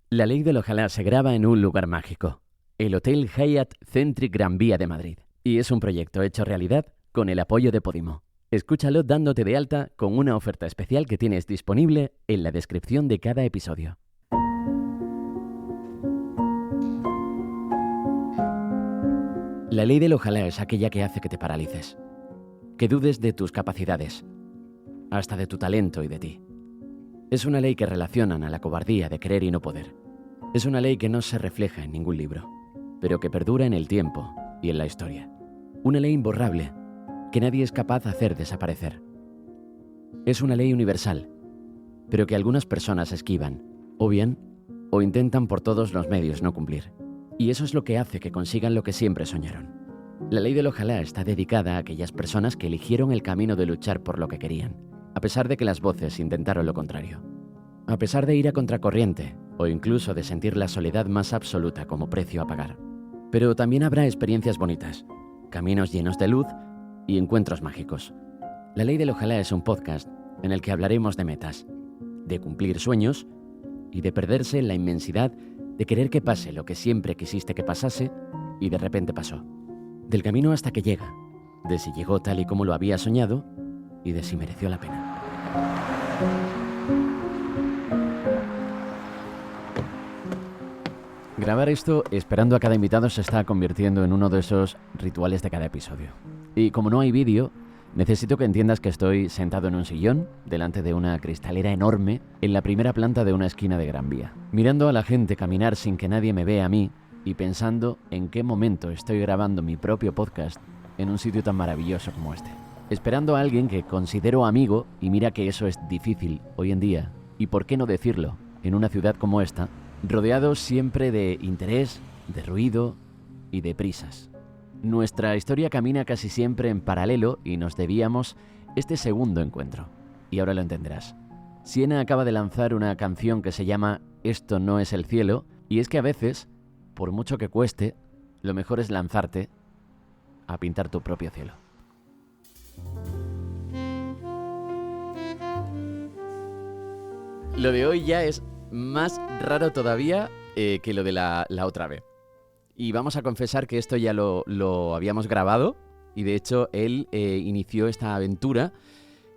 La ley del ojalá se graba en un lugar mágico, el Hotel Hyatt Centric Gran Vía de Madrid. Y es un proyecto hecho realidad con el apoyo de Podimo. Escúchalo dándote de alta con una oferta especial que tienes disponible en la descripción de cada episodio. La ley del ojalá es aquella que hace que te paralices, que dudes de tus capacidades, hasta de tu talento y de ti. Es una ley que relacionan a la cobardía de querer y no poder. Es una ley que no se refleja en ningún libro, pero que perdura en el tiempo y en la historia. Una ley imborrable que nadie es capaz de hacer desaparecer. Es una ley universal, pero que algunas personas esquivan, o bien, o intentan por todos los medios no cumplir. Y eso es lo que hace que consigan lo que siempre soñaron. La ley del ojalá está dedicada a aquellas personas que eligieron el camino de luchar por lo que querían, a pesar de que las voces intentaron lo contrario. A pesar de ir a contracorriente, o incluso de sentir la soledad más absoluta como precio a pagar. Pero también habrá experiencias bonitas, caminos llenos de luz y encuentros mágicos. La ley del ojalá es un podcast en el que hablaremos de metas, de cumplir sueños y de perderse en la inmensidad de querer que pase lo que siempre quisiste que pasase y de repente pasó. Del camino hasta que llega, de si llegó tal y como lo había soñado y de si mereció la pena. Grabar esto esperando a cada invitado se está convirtiendo en uno de esos rituales de cada episodio. Y como no hay vídeo, necesito que entiendas que estoy sentado en un sillón, delante de una cristalera enorme, en la primera planta de una esquina de Gran Vía, mirando a la gente caminar sin que nadie me vea a mí y pensando en qué momento estoy grabando mi propio podcast en un sitio tan maravilloso como este. Esperando a alguien que considero amigo, y mira que eso es difícil hoy en día, y por qué no decirlo, en una ciudad como esta, rodeado siempre de interés, de ruido y de prisas. Nuestra historia camina casi siempre en paralelo y nos debíamos este segundo encuentro. Y ahora lo entenderás. Siena acaba de lanzar una canción que se llama Esto no es el cielo, y es que a veces, por mucho que cueste, lo mejor es lanzarte a pintar tu propio cielo. Lo de hoy ya es más raro todavía que lo de la otra vez. Y vamos a confesar que esto ya lo habíamos grabado y de hecho él inició esta aventura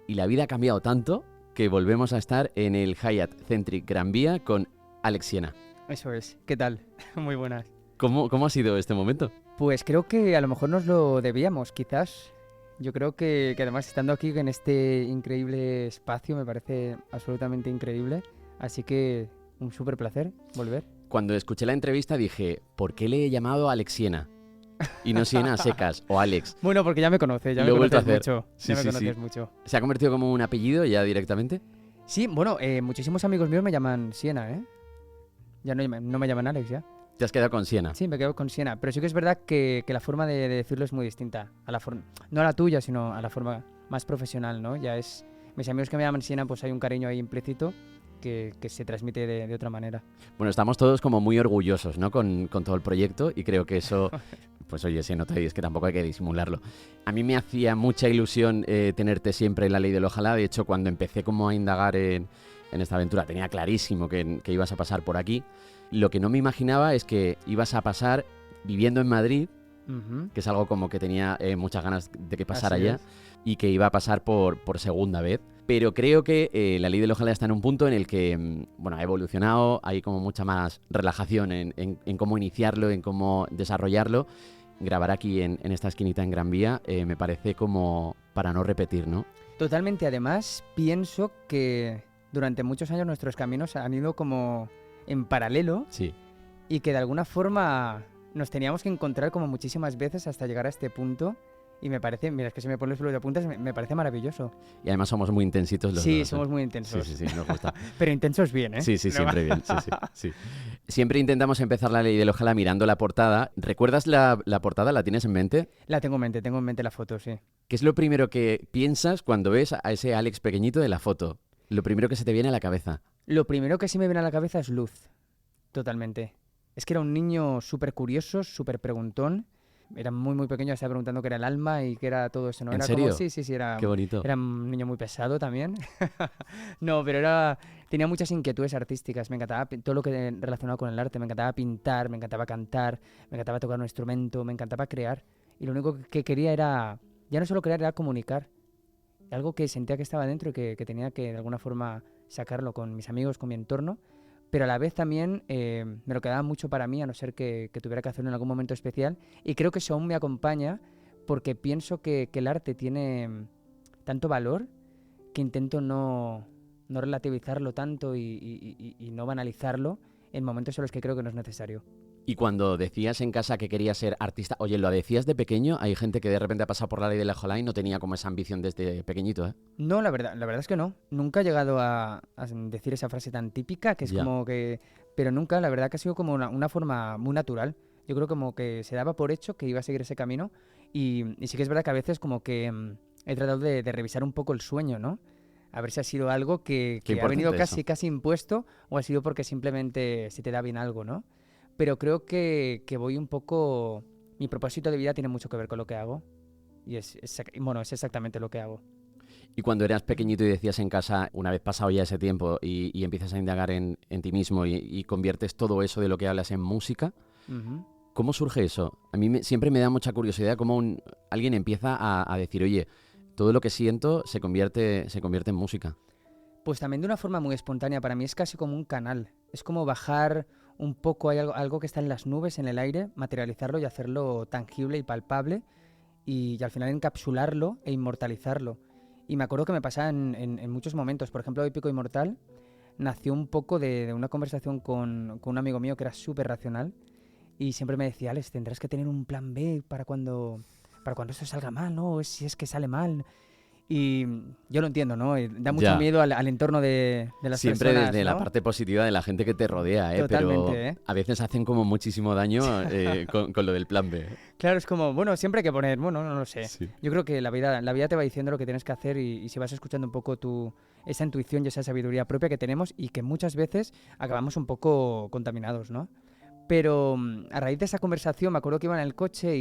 y la vida ha cambiado tanto que volvemos a estar en el Hyatt Centric Gran Vía con Alex Siena. Eso es. ¿Qué tal? Muy buenas. ¿Cómo ha sido este momento? Pues creo que a lo mejor nos lo debíamos, quizás. Yo creo que además estando aquí en este increíble espacio me parece absolutamente increíble. Así que un súper placer volver. Cuando escuché la entrevista dije, ¿por qué le he llamado Alex Siena? Y no Siena a secas o Alex. Bueno, porque ya me conoces, ya Lo he me vuelto a conoces hacer. mucho. Sí, Ya me sí, conoces sí. mucho. ¿Se ha convertido como un apellido ya directamente? Sí, bueno, muchísimos amigos míos me llaman Siena, ¿eh? Ya no me llaman Alex, ya. Te has quedado con Siena. Sí, me quedo con Siena. Pero sí que es verdad que la forma de decirlo es muy distinta. No a la tuya, sino a la forma más profesional, ¿no? Ya es... Mis amigos que me llaman Siena, pues hay un cariño ahí implícito que se transmite de otra manera. Bueno, estamos todos como muy orgullosos, ¿no? Con todo el proyecto y creo que eso, pues oye, se nota y es que tampoco hay que disimularlo. A mí me hacía mucha ilusión tenerte siempre en la ley del ojalá. De hecho, cuando empecé como a indagar en esta aventura, tenía clarísimo que ibas a pasar por aquí. Lo que no me imaginaba es que ibas a pasar viviendo en Madrid, que es algo como que tenía muchas ganas de que pasara Así allá, es. y que iba a pasar por segunda vez. Pero creo que la ley del ojalá está en un punto en el que, bueno, ha evolucionado, hay como mucha más relajación en cómo iniciarlo, en cómo desarrollarlo. Grabar aquí en esta esquinita en Gran Vía me parece como para no repetir, ¿no? Totalmente. Además, pienso que durante muchos años nuestros caminos han ido como en paralelo Sí. y que de alguna forma nos teníamos que encontrar como muchísimas veces hasta llegar a este punto. Y me parece, mira, es que se me ponen los pelos de puntas, me parece maravilloso. Y además somos muy intensitos los Sí, dos. somos muy intensos. Sí, nos gusta. Pero intensos bien, ¿eh? Sí, No siempre bien. Sí. Siempre intentamos empezar la ley del ojalá mirando la portada. ¿Recuerdas la portada? ¿La tienes en mente? La tengo en mente la foto, sí. ¿Qué es lo primero que piensas cuando ves a ese Alex pequeñito de la foto? Lo primero que se te viene a la cabeza. Lo primero que sí me viene a la cabeza es luz. Totalmente. Es que era un niño súper curioso, súper preguntón. era muy, muy pequeño, estaba preguntando qué era el alma y qué era todo eso, ¿no? ¿En Era serio? como, sí, sí, sí, Qué bonito. era un niño muy pesado también. No, pero tenía muchas inquietudes artísticas. Me encantaba todo lo que relacionado con el arte. Me encantaba pintar, me encantaba cantar, me encantaba tocar un instrumento, me encantaba crear. Y lo único que quería era, ya no solo crear, era comunicar. Algo que sentía que estaba dentro y que tenía que de alguna forma sacarlo con mis amigos, con mi entorno. Pero a la vez también me lo quedaba mucho para mí, a no ser que tuviera que hacerlo en algún momento especial. Y creo que eso aún me acompaña porque pienso que el arte tiene tanto valor que intento no relativizarlo tanto y no banalizarlo en momentos en los que creo que no es necesario. Y cuando decías en casa que querías ser artista, oye, ¿lo decías de pequeño? Hay gente que de repente ha pasado por la ley de la Ojalá y no tenía como esa ambición desde pequeñito, ¿eh? No, la verdad es que no. Nunca he llegado a decir esa frase tan típica que es Ya. como que... Pero nunca, la verdad que ha sido como una forma muy natural. Yo creo como que se daba por hecho que iba a seguir ese camino y sí que es verdad que a veces como que he tratado de revisar un poco el sueño, ¿no? A ver si ha sido algo Qué que ha venido importante eso. casi impuesto o ha sido porque simplemente se te da bien algo, ¿no? Pero creo que voy un poco... Mi propósito de vida tiene mucho que ver con lo que hago y bueno, es exactamente lo que hago. Y cuando eras pequeñito y decías en casa, una vez pasado ya ese tiempo y empiezas a indagar en ti mismo y conviertes todo eso de lo que hablas en música, Ujú. ¿cómo surge eso? A mí siempre me da mucha curiosidad cómo alguien empieza a decir, oye, todo lo que siento se convierte en música. Pues también de una forma muy espontánea, para mí es casi como un canal. Es como bajar un poco, hay algo que está en las nubes, en el aire, materializarlo y hacerlo tangible y palpable y al final encapsularlo e inmortalizarlo. Y me acuerdo que me pasaba en muchos momentos. Por ejemplo, Épico Inmortal nació un poco de una conversación con un amigo mío que era súper racional y siempre me decía, Alex, tendrás que tener un plan B para cuando esto salga mal, ¿no? Si es que sale mal. Y yo lo entiendo, ¿no? Y da mucho Ya. miedo al entorno de las Siempre personas, desde la ¿no? parte positiva de la gente que te rodea, ¿eh? Pero Totalmente, ¿eh? a veces hacen como muchísimo daño con lo del plan B. ¿Eh? Claro, es como, bueno, siempre hay que poner, bueno, no lo sé. Sí. Yo creo que la vida te va diciendo lo que tienes que hacer y si vas escuchando un poco esa intuición y esa sabiduría propia que tenemos y que muchas veces acabamos un poco contaminados, ¿no? Pero a raíz de esa conversación me acuerdo que iba en el coche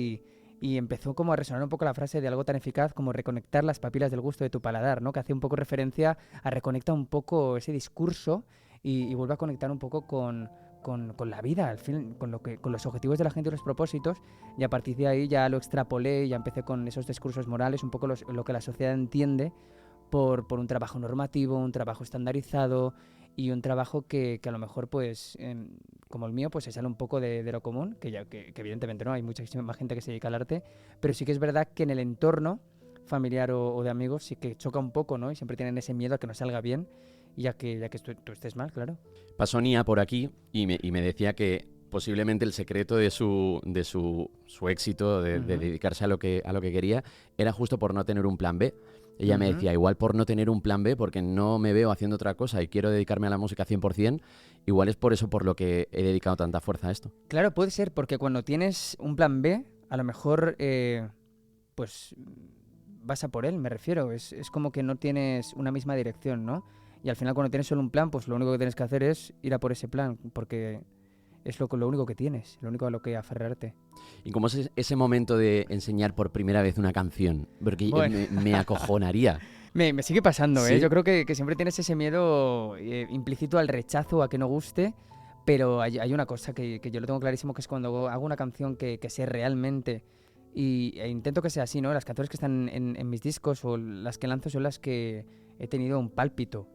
y empezó como a resonar un poco la frase de algo tan eficaz como reconectar las papilas del gusto de tu paladar, ¿no? Que hace un poco referencia a reconectar un poco ese discurso y vuelve a conectar un poco con la vida, al fin, con los objetivos de la gente y los propósitos. Y a partir de ahí ya lo extrapolé y ya empecé con esos discursos morales, un poco lo que la sociedad entiende por un trabajo normativo, un trabajo estandarizado y un trabajo que a lo mejor, pues, como el mío, pues se sale un poco de lo común, que evidentemente no, hay muchísima gente que se dedica al arte, pero sí que es verdad que en el entorno familiar o de amigos sí que choca un poco, ¿no? Y siempre tienen ese miedo a que no salga bien y ya que tú estés mal, claro. Pasó Nia por aquí y me decía que posiblemente el secreto de su éxito, de Ujú, dedicarse a lo que quería, era justo por no tener un plan B. Ella me ujú. decía, igual por no tener un plan B, porque no me veo haciendo otra cosa y quiero dedicarme a la música 100%, igual es por eso por lo que he dedicado tanta fuerza a esto. Claro, puede ser, porque cuando tienes un plan B, a lo mejor, pues vas a por él, me refiero. Es como que no tienes una misma dirección, ¿no? Y al final cuando tienes solo un plan, pues lo único que tienes que hacer es ir a por ese plan, porque es lo único que tienes, lo único a lo que aferrarte. ¿Y cómo es ese momento de enseñar por primera vez una canción? Porque Bueno, me acojonaría. me sigue pasando, ¿eh? Yo ¿Sí? creo que siempre tienes ese miedo implícito al rechazo, a que no guste, pero hay una cosa que yo lo tengo clarísimo, que es cuando hago una canción que sé realmente e intento que sea así, ¿no? Las canciones que están en mis discos o las que lanzo son las que he tenido un pálpito.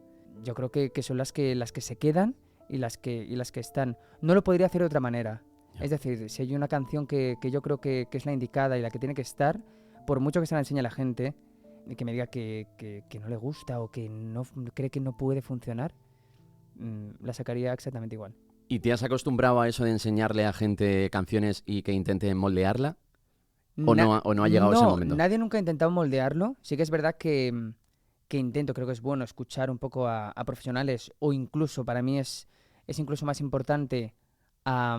Yo creo que son las que se quedan y las que están. No lo podría hacer de otra manera. Ya. Es decir, si hay una canción que yo creo que es la indicada y la que tiene que estar, por mucho que se la enseñe a la gente, y que me diga que no le gusta o que no cree que no puede funcionar, la sacaría exactamente igual. ¿Y te has acostumbrado a eso de enseñarle a gente canciones y que intenten moldearla? ¿O no ha llegado ese No, momento? nadie nunca ha intentado moldearlo. Sí que es verdad que intento, creo que es bueno escuchar un poco a profesionales o incluso para mí es incluso más importante a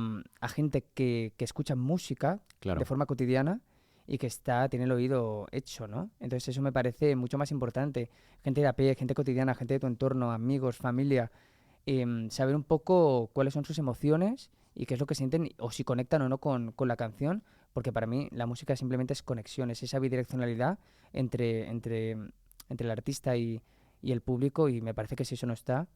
gente que escucha música de Claro. forma cotidiana y que tiene el oído hecho, ¿no? Entonces eso me parece mucho más importante. Gente de a pie, gente cotidiana, gente de tu entorno, amigos, familia, saber un poco cuáles son sus emociones y qué es lo que sienten o si conectan o no con la canción porque para mí la música simplemente es conexión, es esa bidireccionalidad entre el artista y el público, y me parece que si eso no está,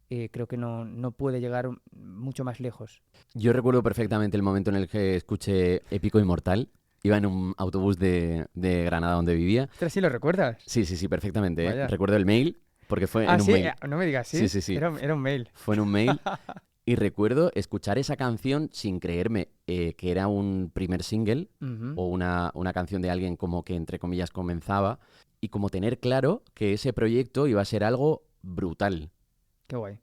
creo que no puede llegar mucho más lejos. Yo recuerdo perfectamente el momento en el que escuché Épico Inmortal. Iba en un autobús de Granada donde vivía. Ostras, ¿sí lo recuerdas? Sí, perfectamente. Vaya. Recuerdo el mail, porque fue en un Sí, mail. no me digas, ¿sí? Sí. Era un mail. Fue en un mail. Y recuerdo escuchar esa canción sin creerme que era un primer single Ujú. o una canción de alguien como que, entre comillas, comenzaba. Y como tener claro que ese proyecto iba a ser algo brutal. Qué guay.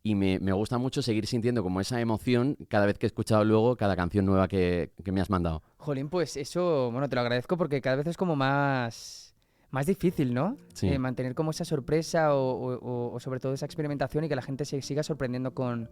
Y me gusta mucho seguir sintiendo como esa emoción cada vez que he escuchado luego cada canción nueva que me has mandado. Jolín, pues eso, bueno, te lo agradezco porque cada vez es como más difícil, ¿no? Sí. Mantener como esa sorpresa o sobre todo esa experimentación y que la gente se siga sorprendiendo con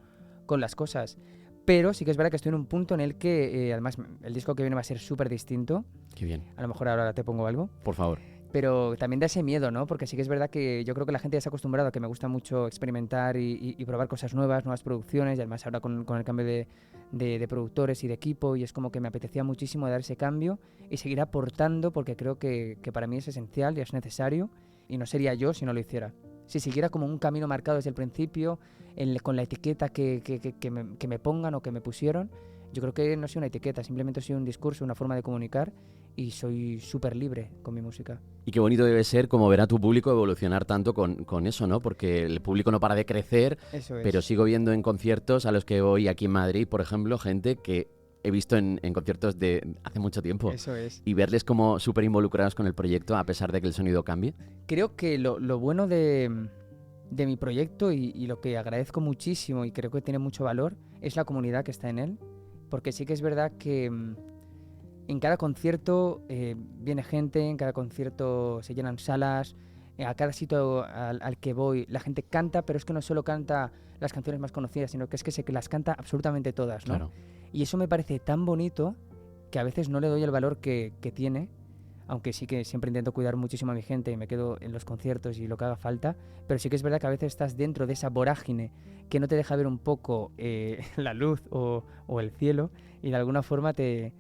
las cosas. Pero sí que es verdad que estoy en un punto en el que, además, el disco que viene va a ser súper distinto. Qué bien. A lo mejor ahora te pongo algo. Por favor. Pero también da ese miedo, ¿no? Porque sí que es verdad que yo creo que la gente ya se ha acostumbrado a que me gusta mucho experimentar y probar cosas nuevas, nuevas producciones, y además ahora con el cambio de productores y de equipo, y es como que me apetecía muchísimo dar ese cambio y seguir aportando, porque creo que para mí es esencial y es necesario, y no sería yo si no lo hiciera. Si siguiera como un camino marcado desde el principio, con la etiqueta que me pongan o que me pusieron, yo creo que no soy una etiqueta, simplemente soy un discurso, una forma de comunicar, y soy súper libre con mi música. Y qué bonito debe ser como ver a tu público evolucionar tanto con eso, ¿no? Porque el público no para de crecer, Eso es. pero sigo viendo en conciertos a los que voy aquí en Madrid, por ejemplo, gente que he visto en conciertos de hace mucho tiempo. Eso es. Y verles como súper involucrados con el proyecto a pesar de que el sonido cambie. Creo que lo bueno de mi proyecto y lo que agradezco muchísimo y creo que tiene mucho valor es la comunidad que está en él. Porque sí que es verdad que en cada concierto viene gente, en cada concierto se llenan salas, a cada sitio al que voy la gente canta, pero es que no solo canta las canciones más conocidas, sino que es que se las canta absolutamente todas, ¿no? Claro. Y eso me parece tan bonito que a veces no le doy el valor que tiene, aunque sí que siempre intento cuidar muchísimo a mi gente y me quedo en los conciertos y lo que haga falta, pero sí que es verdad que a veces estás dentro de esa vorágine que no te deja ver un poco la luz o el cielo, y de alguna forma te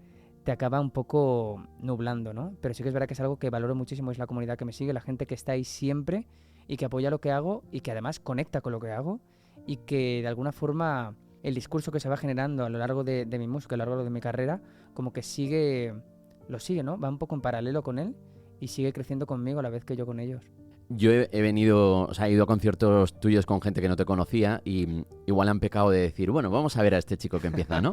acaba un poco nublando, ¿no? Pero sí que es verdad que es algo que valoro muchísimo, es la comunidad que me sigue, la gente que está ahí siempre y que apoya lo que hago y que además conecta con lo que hago, y que de alguna forma el discurso que se va generando a lo largo de mi música, a lo largo de mi carrera, como que lo sigue, ¿no? Va un poco en paralelo con él y sigue creciendo conmigo a la vez que yo con ellos. Yo he venido, o sea, he ido a conciertos tuyos con gente que no te conocía y igual han pecado de decir, bueno, vamos a ver a este chico que empieza, ¿no?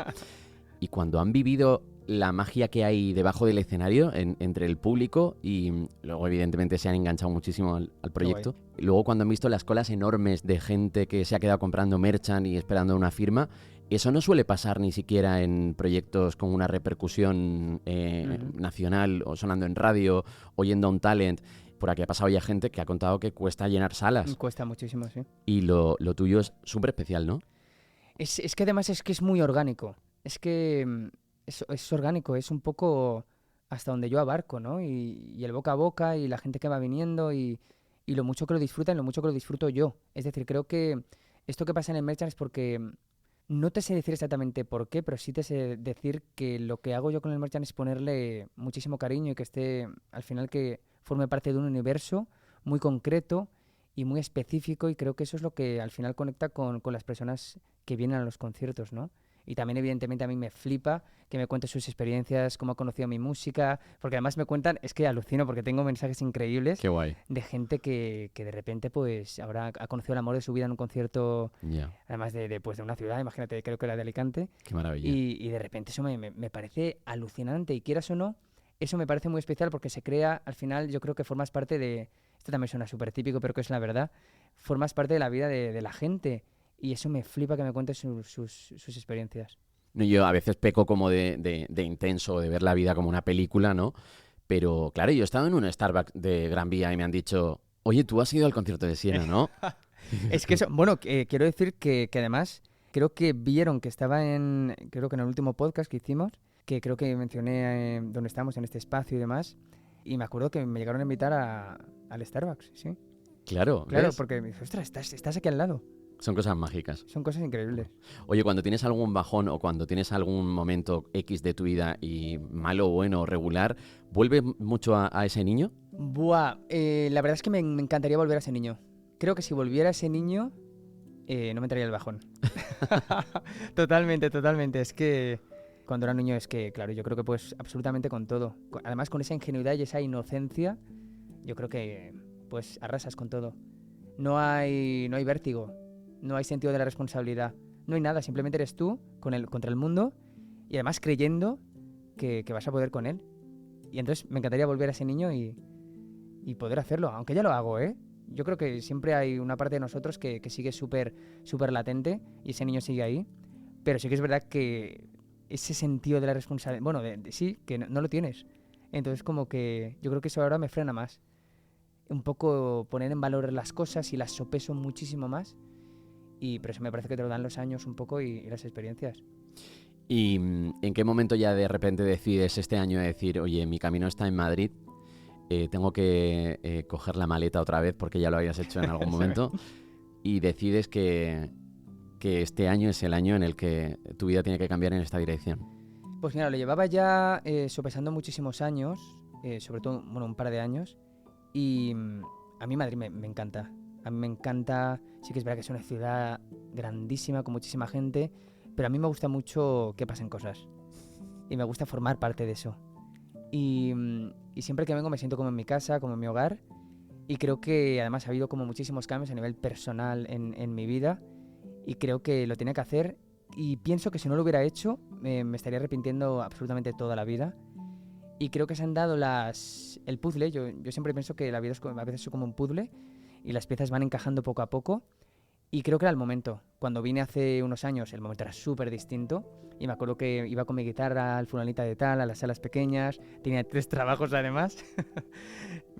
Y cuando han vivido la magia que hay debajo del escenario, entre el público, y luego evidentemente se han enganchado muchísimo al proyecto. Y luego cuando han visto las colas enormes de gente que se ha quedado comprando merchan y esperando una firma, eso no suele pasar ni siquiera en proyectos con una repercusión nacional, o sonando en radio, o yendo a un talent. Por aquí ha pasado ya gente que ha contado que cuesta llenar salas. Cuesta muchísimo, sí. Y lo tuyo es súper especial, ¿no? Es que además es que es muy orgánico. Es que es orgánico, es un poco hasta donde yo abarco, ¿no? Y el boca a boca y la gente que va viniendo y lo mucho que lo disfrutan y lo mucho que lo disfruto yo. Es decir, creo que esto que pasa en el merchant es porque no te sé decir exactamente por qué, pero sí te sé decir que lo que hago yo con el merchant es ponerle muchísimo cariño y que esté, al final, que forme parte de un universo muy concreto y muy específico, y creo que eso es lo que al final conecta con las personas que vienen a los conciertos, ¿no? Y también, evidentemente, a mí me flipa que me cuente sus experiencias, cómo ha conocido mi música, porque además me cuentan, es que alucino porque tengo mensajes increíbles Qué guay. de gente que de repente pues ahora ha conocido el amor de su vida en un concierto, Ya, además pues, de una ciudad, imagínate, creo que era de Alicante, qué maravilla. y de repente eso me parece alucinante, y quieras o no, eso me parece muy especial porque se crea, al final yo creo que formas parte de, esto también suena súper típico, pero que es la verdad, formas parte de la vida de la gente, y eso me flipa que me cuentes sus experiencias. No, yo a veces peco como de intenso, de ver la vida como una película, ¿no? Pero claro, yo he estado en un Starbucks de Gran Vía y me han dicho, oye, tú has ido al concierto de Siena, ¿no? Es que eso, bueno, quiero decir que además creo que vieron que estaba creo que en el último podcast que hicimos, que creo que mencioné dónde estamos en este espacio y demás, y me acuerdo que me llegaron a invitar al Starbucks, sí. Claro, Claro, ¿ves? porque me dijo, ostras, estás aquí al lado. Son cosas mágicas. Son cosas increíbles. Oye, cuando tienes algún bajón o cuando tienes algún momento X de tu vida y malo, bueno o regular, ¿vuelve mucho a ese niño? Buah, la verdad es que me encantaría volver a ese niño. Creo que si volviera a ese niño, no me entraría el bajón. Totalmente, totalmente. Es que cuando era niño es que, claro, yo creo que pues absolutamente con todo. Además con esa ingenuidad y esa inocencia, yo creo que pues arrasas con todo. No hay vértigo, no hay sentido de la responsabilidad, no hay nada, simplemente eres tú contra el mundo y además creyendo que vas a poder con él. Y entonces me encantaría volver a ese niño y poder hacerlo, aunque ya lo hago, ¿eh? Yo creo que siempre hay una parte de nosotros que sigue súper latente y ese niño sigue ahí, pero sí que es verdad que ese sentido de la responsabilidad, bueno, sí, que no lo tienes. Entonces como que yo creo que eso ahora me frena más. Un poco poner en valor las cosas y las sopeso muchísimo más, pero eso me parece que te lo dan los años un poco y las experiencias. ¿Y en qué momento ya de repente decides este año decir, oye, mi camino está en Madrid, tengo que coger la maleta otra vez porque ya lo habías hecho en algún momento y decides que este año es el año en el que tu vida tiene que cambiar en esta dirección? Pues mira, lo llevaba ya sopesando muchísimos años, sobre todo un par de años, y a mí Madrid me encanta. A mí me encanta, sí que es verdad que es una ciudad grandísima, con muchísima gente, pero a mí me gusta mucho que pasen cosas y me gusta formar parte de eso. Y siempre que vengo me siento como en mi casa, como en mi hogar, y creo que además ha habido como muchísimos cambios a nivel personal en mi vida y creo que lo tenía que hacer y pienso que si no lo hubiera hecho me estaría arrepintiendo absolutamente toda la vida. Y creo que se han dado el puzzle. Yo siempre pienso que la vida a veces es como un puzzle y las piezas van encajando poco a poco. Y creo que era el momento. Cuando vine hace unos años, el momento era súper distinto. Y me acuerdo que iba con mi guitarra al fulanita de tal, a las salas pequeñas. Tenía 3 trabajos además.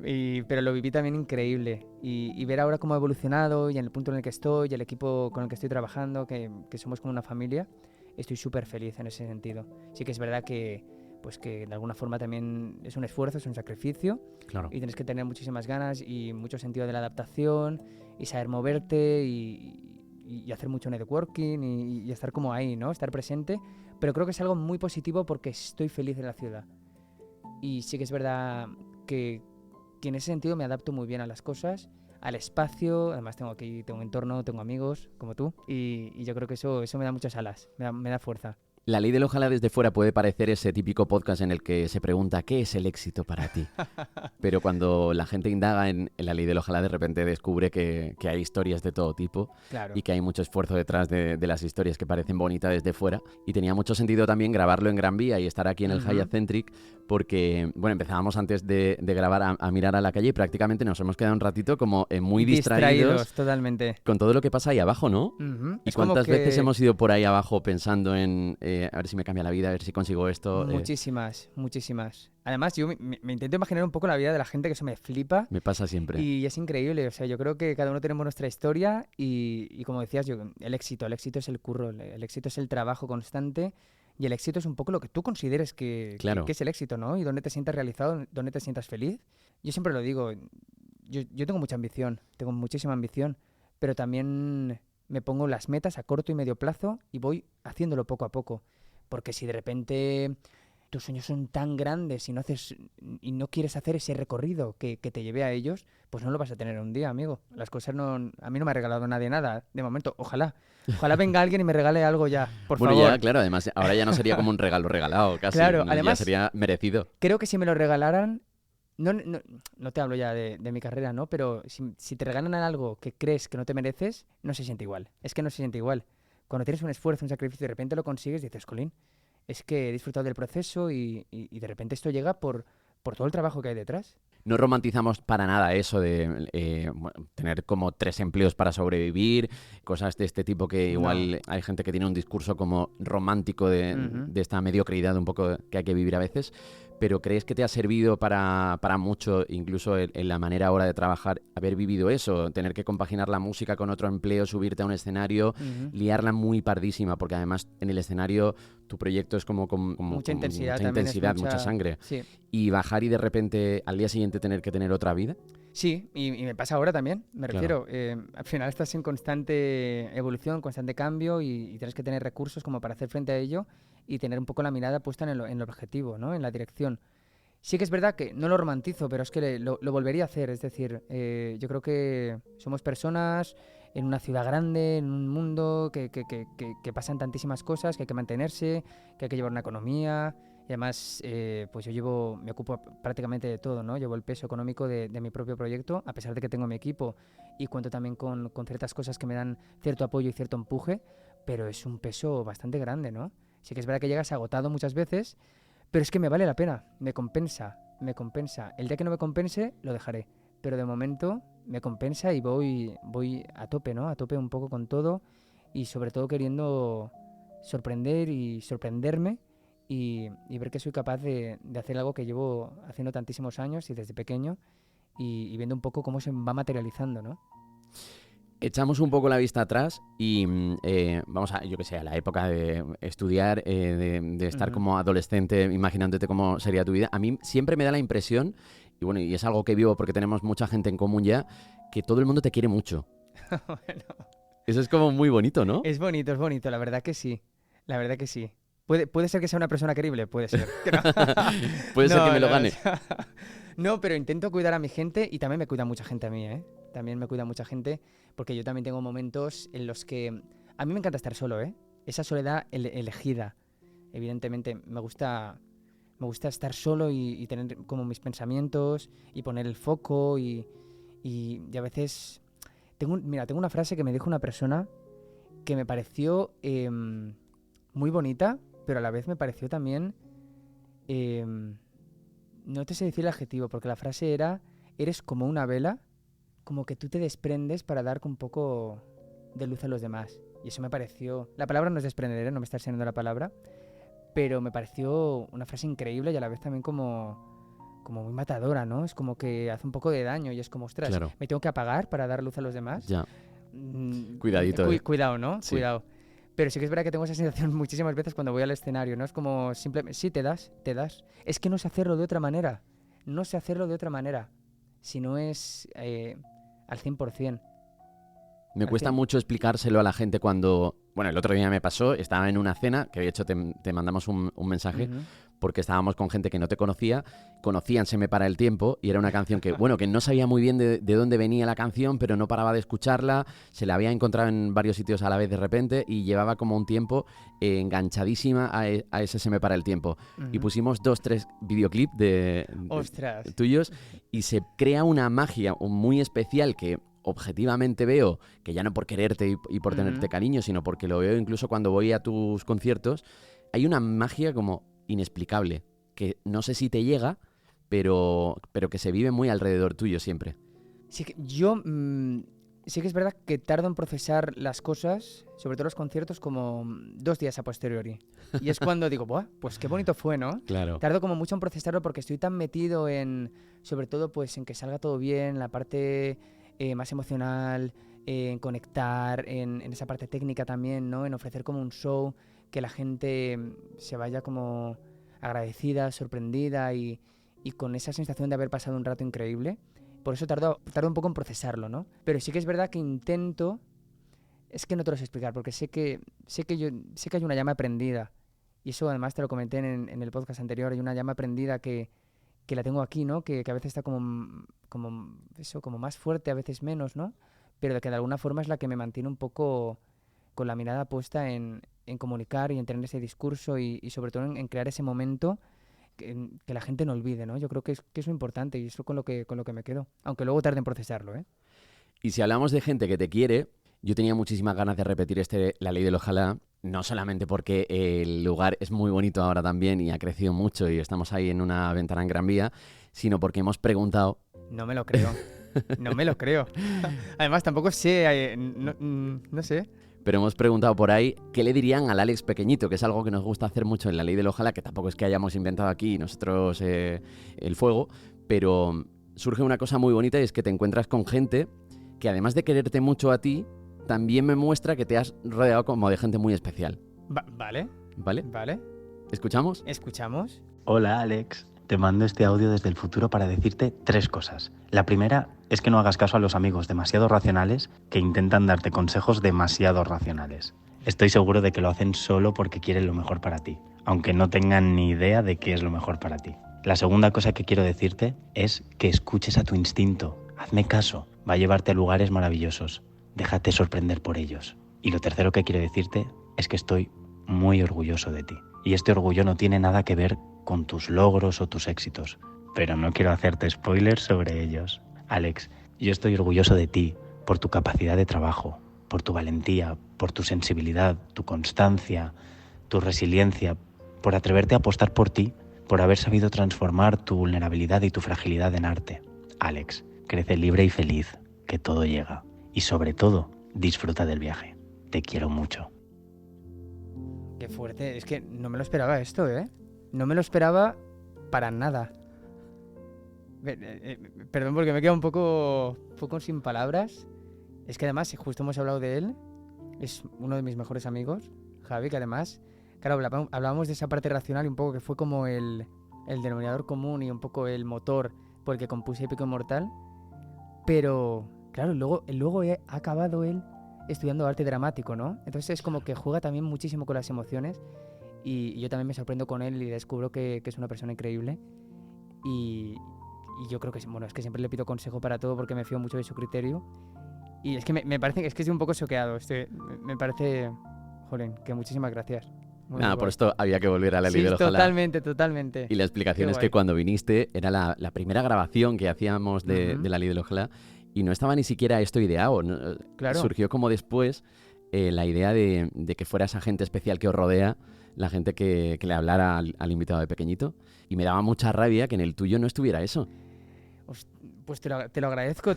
Pero lo viví también increíble. Y ver ahora cómo ha evolucionado y en el punto en el que estoy, y el equipo con el que estoy trabajando, que somos como una familia, estoy súper feliz en ese sentido. Sí que es verdad que de alguna forma también es un esfuerzo, es un sacrificio. Claro. Y tienes que tener muchísimas ganas y mucho sentido de la adaptación y saber moverte y hacer mucho networking y estar como ahí, ¿no? Estar presente. Pero creo que es algo muy positivo porque estoy feliz en la ciudad. Y sí que es verdad que en ese sentido me adapto muy bien a las cosas, al espacio. Además tengo un entorno, tengo amigos como tú y yo creo que eso me da muchas alas, me da fuerza. La ley del ojalá desde fuera puede parecer ese típico podcast en el que se pregunta ¿qué es el éxito para ti? Pero cuando la gente indaga en la ley del ojalá, de repente descubre que hay historias de todo tipo. Claro. Y que hay mucho esfuerzo detrás de las historias que parecen bonitas desde fuera. Y tenía mucho sentido también grabarlo en Gran Vía y estar aquí en el Hyatt Centric porque, bueno, empezábamos antes de grabar a mirar a la calle y prácticamente nos hemos quedado un ratito como muy distraídos totalmente. Con todo lo que pasa ahí abajo, ¿no? ¿Y cuántas veces hemos ido por ahí abajo pensando en a ver si me cambia la vida, a ver si consigo esto? Muchísimas. Además, yo me intento imaginar un poco la vida de la gente, que eso me flipa. Me pasa siempre. Y es increíble. O sea, yo creo que cada uno tenemos nuestra historia y como decías, el éxito es el curro, el éxito es el trabajo constante y el éxito es un poco lo que tú consideres que es el éxito, ¿no? Y dónde te sientas realizado, dónde te sientas feliz. Yo siempre lo digo, yo tengo mucha ambición, tengo muchísima ambición, pero también me pongo las metas a corto y medio plazo y voy haciéndolo poco a poco. Porque si de repente tus sueños son tan grandes y no quieres hacer ese recorrido que te lleve a ellos, pues no lo vas a tener un día, amigo. Las cosas a mí no me ha regalado nadie nada, de momento. Ojalá venga alguien y me regale algo ya, por favor. Bueno, ya, claro, además ahora ya no sería como un regalo regalado, casi. Claro, ¿no? además, ya sería merecido. Creo que si me lo regalaran, no te hablo ya de mi carrera, ¿no? Pero si te regalan algo que crees que no te mereces, no se siente igual. Es que no se siente igual. Cuando tienes un esfuerzo, un sacrificio y de repente lo consigues, dices, colín, es que he disfrutado del proceso y de repente esto llega por todo el trabajo que hay detrás. No romantizamos para nada eso de tener como 3 empleos para sobrevivir, cosas de este tipo que igual hay gente que tiene un discurso como romántico de esta mediocridad un poco que hay que vivir a veces. Pero ¿crees que te ha servido para mucho, incluso en la manera ahora de trabajar, haber vivido eso? Tener que compaginar la música con otro empleo, subirte a un escenario, liarla muy pardísima, porque además en el escenario tu proyecto es como mucha intensidad, mucha sangre. Sí. Y bajar y de repente al día siguiente tener que tener otra vida. Sí, y me pasa ahora también, me Claro. refiero. Al final estás en constante evolución, constante cambio y tienes que tener recursos como para hacer frente a ello y tener un poco la mirada puesta en el objetivo, ¿no? En la dirección. Sí que es verdad que no lo romantizo, pero es que lo volvería a hacer. Es decir, yo creo que somos personas en una ciudad grande, en un mundo que pasan tantísimas cosas, que hay que mantenerse, que hay que llevar una economía. Y además, pues me ocupo prácticamente de todo, ¿no? Llevo el peso económico de mi propio proyecto, a pesar de que tengo mi equipo y cuento también con ciertas cosas que me dan cierto apoyo y cierto empuje, pero es un peso bastante grande, ¿no? Sí que es verdad que llegas agotado muchas veces, pero es que me vale la pena, me compensa, me compensa. El día que no me compense, lo dejaré. Pero de momento me compensa y voy a tope, ¿no? A tope un poco con todo y sobre todo queriendo sorprender y sorprenderme y ver que soy capaz de hacer algo que llevo haciendo tantísimos años y desde pequeño y viendo un poco cómo se va materializando, ¿no? Echamos un poco la vista atrás y vamos a, yo que sé, a la época de estudiar, de estar Ujú. como adolescente, imaginándote cómo sería tu vida. A mí siempre me da la impresión, y bueno, y es algo que vivo porque tenemos mucha gente en común ya, que todo el mundo te quiere mucho. Bueno, Eso es como muy bonito, ¿no? es bonito, la verdad que sí. La verdad que sí. Puede ser que sea una persona querible, puede ser. Que no. Puede ser que No, me lo no, o gane. sea, no, pero intento cuidar a mi gente y también me cuida mucha gente a mí, ¿eh? También me cuida mucha gente porque yo también tengo momentos en los que a mí me encanta estar solo, ¿eh? Esa soledad elegida. Evidentemente, me gusta estar solo y tener como mis pensamientos y poner el foco y a veces mira, tengo una frase que me dijo una persona que me pareció muy bonita, pero a la vez me pareció también em, no te sé decir el adjetivo, porque la frase era, eres como una vela, como que tú te desprendes para dar un poco de luz a los demás. Y eso me pareció... La palabra no es desprender, ¿eh? No me está enseñando la palabra, pero me pareció una frase increíble y a la vez también como muy matadora, ¿no? Es como que hace un poco de daño y es como, ostras, Claro, ¿me tengo que apagar para dar luz a los demás? ya. Cuidadito, ¿eh? Cuidado, ¿no? Sí. Cuidado. Pero sí que es verdad que tengo esa sensación muchísimas veces cuando voy al escenario, ¿no? Es como simplemente, sí, te das, te das. Es que no sé hacerlo de otra manera. No sé hacerlo de otra manera. Si no es al 100%. Me Al cuesta 100. mucho explicárselo a la gente cuando... Bueno, el otro día me pasó, estaba en una cena, que de hecho te mandamos un mensaje, Ujú. porque estábamos con gente que no te conocía, conocían Se me para el tiempo, y era una canción que, bueno, que no sabía muy bien de dónde venía la canción, pero no paraba de escucharla, se la había encontrado en varios sitios a la vez de repente, y llevaba como un tiempo enganchadísima a ese Se me para el tiempo. Y Ujú. pusimos 2, 3 videoclips Ostras. tuyos, y se crea una magia muy especial que objetivamente veo, que ya no por quererte y por tenerte Ujú. cariño, sino porque lo veo incluso cuando voy a tus conciertos, hay una magia como inexplicable, que no sé si te llega, pero que se vive muy alrededor tuyo siempre. Sí que sí que es verdad que tardo en procesar las cosas, sobre todo los conciertos, como 2 días a posteriori. Y es cuando digo, buah, pues qué bonito fue, ¿no? Claro. Tardo como mucho en procesarlo porque estoy tan metido sobre todo, pues en que salga todo bien, la parte más emocional, en conectar, en esa parte técnica también, ¿no? En ofrecer como un show que la gente se vaya como agradecida, sorprendida y con esa sensación de haber pasado un rato increíble. Por eso tardo un poco en procesarlo, ¿no? Pero sí que es verdad que intento... Es que no te lo sé explicar, porque sé que hay una llama prendida. Y eso además te lo comenté en el podcast anterior. Hay una llama prendida que la tengo aquí, ¿no? Que a veces está como más fuerte, a veces menos, ¿no? Pero de que de alguna forma es la que me mantiene un poco con la mirada puesta en comunicar y en tener ese discurso y sobre todo en crear ese momento que la gente no olvide, ¿no? Yo creo que es lo importante y eso con lo que me quedo. Aunque luego tarde en procesarlo, ¿eh? Y si hablamos de gente que te quiere, yo tenía muchísimas ganas de repetir La Ley del Ojalá, no solamente porque el lugar es muy bonito ahora también y ha crecido mucho y estamos ahí en una ventana en Gran Vía, sino porque hemos preguntado... No me lo creo. No me lo creo. Además, tampoco sé, no sé. Pero hemos preguntado por ahí qué le dirían al Alex pequeñito, que es algo que nos gusta hacer mucho en La Ley del Ojalá, que tampoco es que hayamos inventado aquí nosotros el fuego, pero surge una cosa muy bonita y es que te encuentras con gente que además de quererte mucho a ti, también me muestra que te has rodeado como de gente muy especial, Vale, ¿vale? vale. ¿Escuchamos? Escuchamos. Hola Alex, te mando este audio desde el futuro para decirte 3 cosas. La primera es que no hagas caso a los amigos demasiado racionales que intentan darte consejos demasiado racionales. Estoy seguro de que lo hacen solo porque quieren lo mejor para ti, aunque no tengan ni idea de qué es lo mejor para ti. La segunda cosa que quiero decirte es que escuches a tu instinto. Hazme caso, va a llevarte a lugares maravillosos. Déjate sorprender por ellos. Y lo tercero que quiero decirte es que estoy muy orgulloso de ti. Y este orgullo no tiene nada que ver con tus logros o tus éxitos, pero no quiero hacerte spoilers sobre ellos. Alex, yo estoy orgulloso de ti por tu capacidad de trabajo, por tu valentía, por tu sensibilidad, tu constancia, tu resiliencia, por atreverte a apostar por ti, por haber sabido transformar tu vulnerabilidad y tu fragilidad en arte. Alex, crece libre y feliz, que todo llega. Y sobre todo, disfruta del viaje. Te quiero mucho. Qué fuerte, es que no me lo esperaba esto, ¿eh? No me lo esperaba para nada. Perdón porque me he quedado un poco sin palabras. Es que además, justo hemos hablado de él, es uno de mis mejores amigos, Javi, que además, claro, hablábamos de esa parte racional y un poco que fue como el denominador común y un poco el motor por el que compuse Épico Inmortal. Pero, claro, luego ha acabado él estudiando arte dramático, ¿no? Entonces es como que juega también muchísimo con las emociones y yo también me sorprendo con él y descubro que es una persona increíble y yo creo que, bueno, es que siempre le pido consejo para todo porque me fío mucho de su criterio y es que me parece, es que estoy un poco choqueado, me parece, jolín, que muchísimas gracias. Nada, por esto había que volver a la ley del ojalá. Totalmente. Y la explicación es que cuando viniste era la primera grabación que hacíamos de la ley del ojalá y no estaba ni siquiera esto ideado. ¿No? Claro. Surgió como después la idea de que fuera esa gente especial que os rodea, la gente que le hablara al invitado de pequeñito. Y me daba mucha rabia que en el tuyo no estuviera eso. Pues te lo agradezco.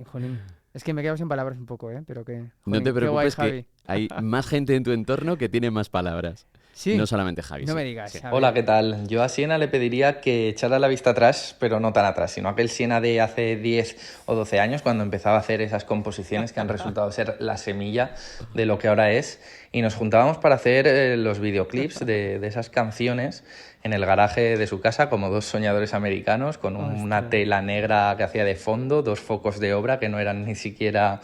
Jolín, es que me he quedado sin palabras un poco, pero que... Jolín, no te preocupes, guay, que hay más gente en tu entorno que tiene más palabras. Sí. No solamente Javi. No me digas. Sí. Hola, ¿qué tal? Yo a Siena le pediría que echara la vista atrás, pero no tan atrás, sino aquel Siena de hace 10 o 12 años, cuando empezaba a hacer esas composiciones que han resultado ser la semilla de lo que ahora es. Y nos juntábamos para hacer los videoclips de esas canciones en el garaje de su casa, como dos soñadores americanos, con una tela negra que hacía de fondo, 2 focos de obra que no eran ni siquiera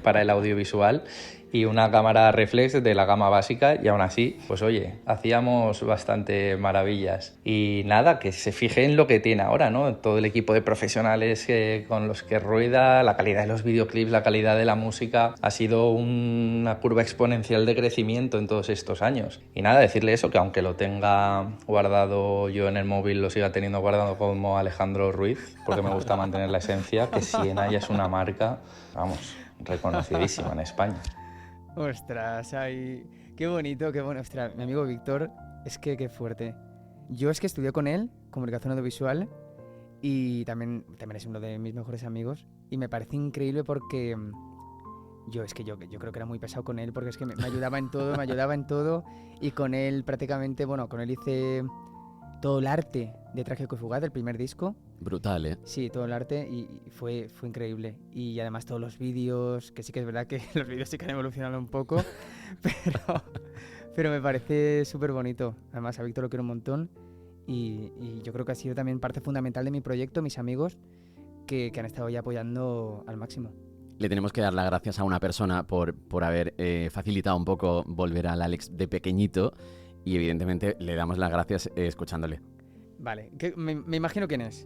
para el audiovisual, y una cámara reflex de la gama básica, y aún así, pues oye, hacíamos bastante maravillas. Y nada, que se fije en lo que tiene ahora, ¿no? Todo el equipo de profesionales con los que rueda, la calidad de los videoclips, la calidad de la música, ha sido una curva exponencial de crecimiento en todos estos años. Y nada, decirle eso, que aunque lo tenga guardado yo en el móvil, lo siga teniendo guardado como Alejandro Ruiz, porque me gusta mantener la esencia, que Siena ya es una marca, vamos, reconocidísima en España. Ostras, ay, qué bonito, qué bueno. Ostras, mi amigo Víctor, es que qué fuerte. Yo es que estudié con él comunicación audiovisual y también es uno de mis mejores amigos y me parece increíble porque yo creo que era muy pesado con él porque es que me ayudaba en todo, y con él prácticamente, bueno, con él hice todo el arte de Trágico y Fugaz del primer disco. Brutal, ¿eh? Sí, todo el arte y fue increíble. Y además todos los vídeos, que sí que es verdad que los vídeos sí que han evolucionado un poco, pero me parece súper bonito. Además a Víctor lo quiero un montón y yo creo que ha sido también parte fundamental de mi proyecto, mis amigos, que han estado ya apoyando al máximo. Le tenemos que dar las gracias a una persona por haber facilitado un poco volver al Alex de pequeñito y evidentemente le damos las gracias escuchándole. Vale, me imagino quién es.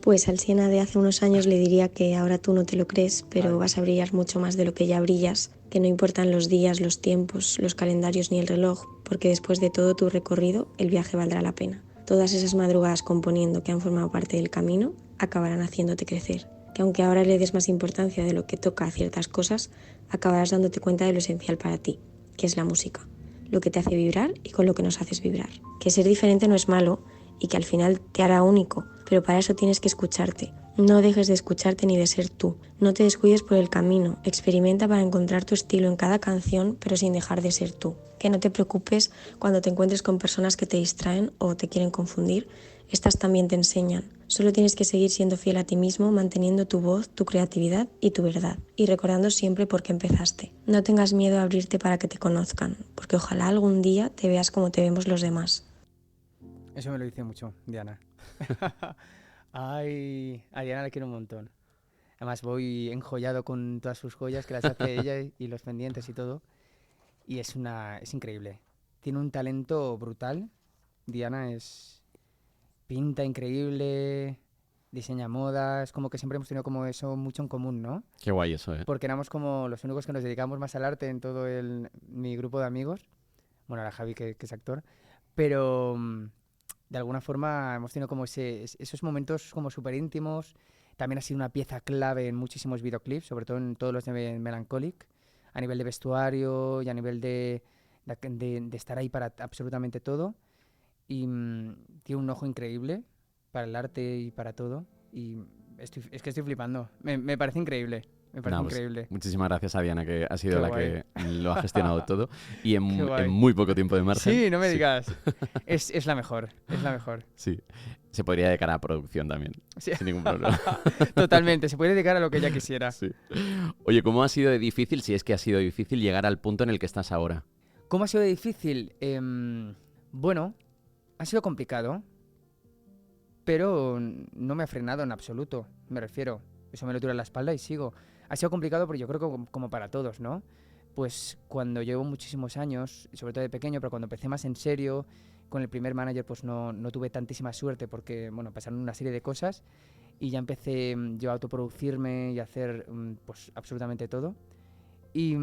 Pues al Siena de hace unos años le diría que ahora tú no te lo crees, pero vas a brillar mucho más de lo que ya brillas, que no importan los días, los tiempos, los calendarios ni el reloj, porque después de todo tu recorrido, el viaje valdrá la pena. Todas esas madrugadas componiendo que han formado parte del camino acabarán haciéndote crecer, que aunque ahora le des más importancia de lo que toca a ciertas cosas, acabarás dándote cuenta de lo esencial para ti, que es la música, lo que te hace vibrar y con lo que nos haces vibrar. Que ser diferente no es malo y que al final te hará único, pero para eso tienes que escucharte. No dejes de escucharte ni de ser tú. No te descuides por el camino. Experimenta para encontrar tu estilo en cada canción, pero sin dejar de ser tú. Que no te preocupes cuando te encuentres con personas que te distraen o te quieren confundir. Estas también te enseñan. Solo tienes que seguir siendo fiel a ti mismo, manteniendo tu voz, tu creatividad y tu verdad. Y recordando siempre por qué empezaste. No tengas miedo a abrirte para que te conozcan, porque ojalá algún día te veas como te vemos los demás. Eso me lo dice mucho Diana. Ay, a Diana la quiero un montón. Además voy enjollado con todas sus joyas que las hace ella y los pendientes y todo. Y es increíble. Tiene un talento brutal. Diana pinta increíble, diseña modas, como que siempre hemos tenido como eso mucho en común, ¿no? Qué guay eso, ¿eh? Porque éramos como los únicos que nos dedicamos más al arte en todo mi grupo de amigos. Bueno, ahora Javi, que es actor. Pero de alguna forma hemos tenido como esos momentos como súper íntimos. También ha sido una pieza clave en muchísimos videoclips, sobre todo en todos los de Melancholic, a nivel de vestuario y a nivel de estar ahí para absolutamente todo. Y tiene un ojo increíble para el arte y para todo. Y es que estoy flipando. Me parece increíble. Me parece Nada, pues, increíble. muchísimas gracias a Diana, que ha sido Qué la guay. que lo ha gestionado todo y Qué guay. en muy poco tiempo de margen. Sí, no me digas. Es la mejor. Es la mejor. Sí, se podría dedicar a producción también, Sí. sin ningún problema. Totalmente. Se puede dedicar a lo que ella quisiera. Sí. Oye, ¿cómo ha sido de difícil, si es que ha sido difícil, llegar al punto en el que estás ahora? ¿Cómo ha sido de difícil? Bueno, ha sido complicado, pero no me ha frenado en absoluto, me refiero. Eso me lo tiro en la espalda y sigo. Ha sido complicado, pero yo creo que como para todos, ¿no? Pues cuando llevo muchísimos años, y sobre todo de pequeño, pero cuando empecé más en serio, con el primer manager pues no tuve tantísima suerte porque, bueno, pasaron una serie de cosas y ya empecé yo a autoproducirme y a hacer pues absolutamente todo. Y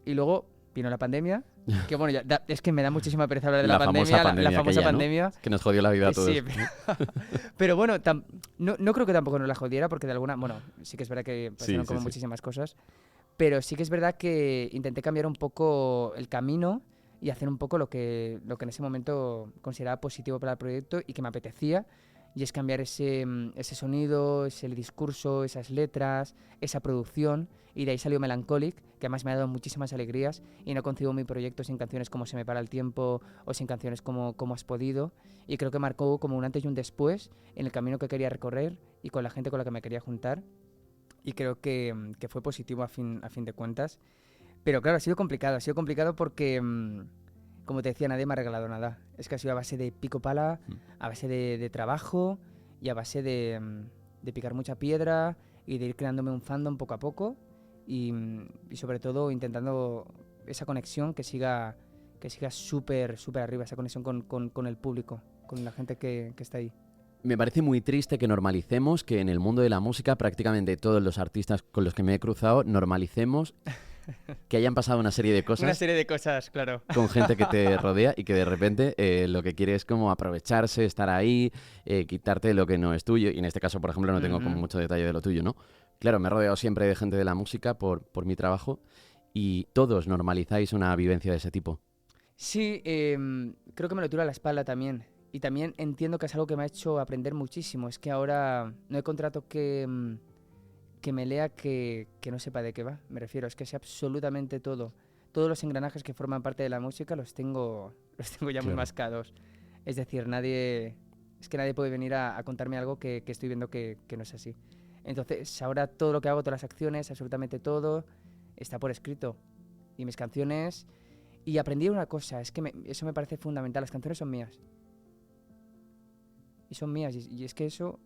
luego vino la pandemia, que bueno, es que me da muchísima pereza hablar de la famosa pandemia, la famosa aquella, ¿no? pandemia. Que nos jodió la vida a todos. Sí, pero bueno, no creo que tampoco nos la jodiera porque de alguna... Bueno, sí que es verdad que pasaron como muchísimas cosas, pero sí que es verdad que intenté cambiar un poco el camino y hacer un poco lo que en ese momento consideraba positivo para el proyecto y que me apetecía, y es cambiar ese sonido, ese discurso, esas letras, esa producción, y de ahí salió Melancholic, que además me ha dado muchísimas alegrías, y no concibo mi proyecto sin canciones como Se me para el tiempo o sin canciones como Has podido, y creo que marcó como un antes y un después en el camino que quería recorrer y con la gente con la que me quería juntar, y creo que fue positivo a fin de cuentas. Pero claro, ha sido complicado porque, como te decía, nadie me ha regalado nada. Es que ha sido a base de pico pala, a base de trabajo y a base de picar mucha piedra y de ir creándome un fandom poco a poco y sobre todo intentando esa conexión que siga súper arriba, esa conexión con el público, con la gente que está ahí. Me parece muy triste que normalicemos que en el mundo de la música prácticamente todos los artistas con los que me he cruzado normalicemos que hayan pasado una serie de cosas. Una serie de cosas, claro. Con gente que te rodea y que de repente lo que quiere es como aprovecharse, estar ahí, quitarte lo que no es tuyo. Y en este caso, por ejemplo, no tengo como mucho detalle de lo tuyo, ¿no? Claro, me he rodeado siempre de gente de la música por mi trabajo y todos normalizáis una vivencia de ese tipo. Sí, creo que me lo tiro a la espalda también. Y también entiendo que es algo que me ha hecho aprender muchísimo. Es que ahora no hay contrato que me lea que no sepa de qué va. Me refiero, es que sé absolutamente todo. Todos los engranajes que forman parte de la música los tengo ya muy mascados. Es decir, nadie puede venir a contarme algo que estoy viendo que no es así. Entonces, ahora todo lo que hago, todas las acciones, absolutamente todo, está por escrito. Y mis canciones... Y aprendí una cosa, es que eso me parece fundamental. Las canciones son mías. Y son mías. Y es que eso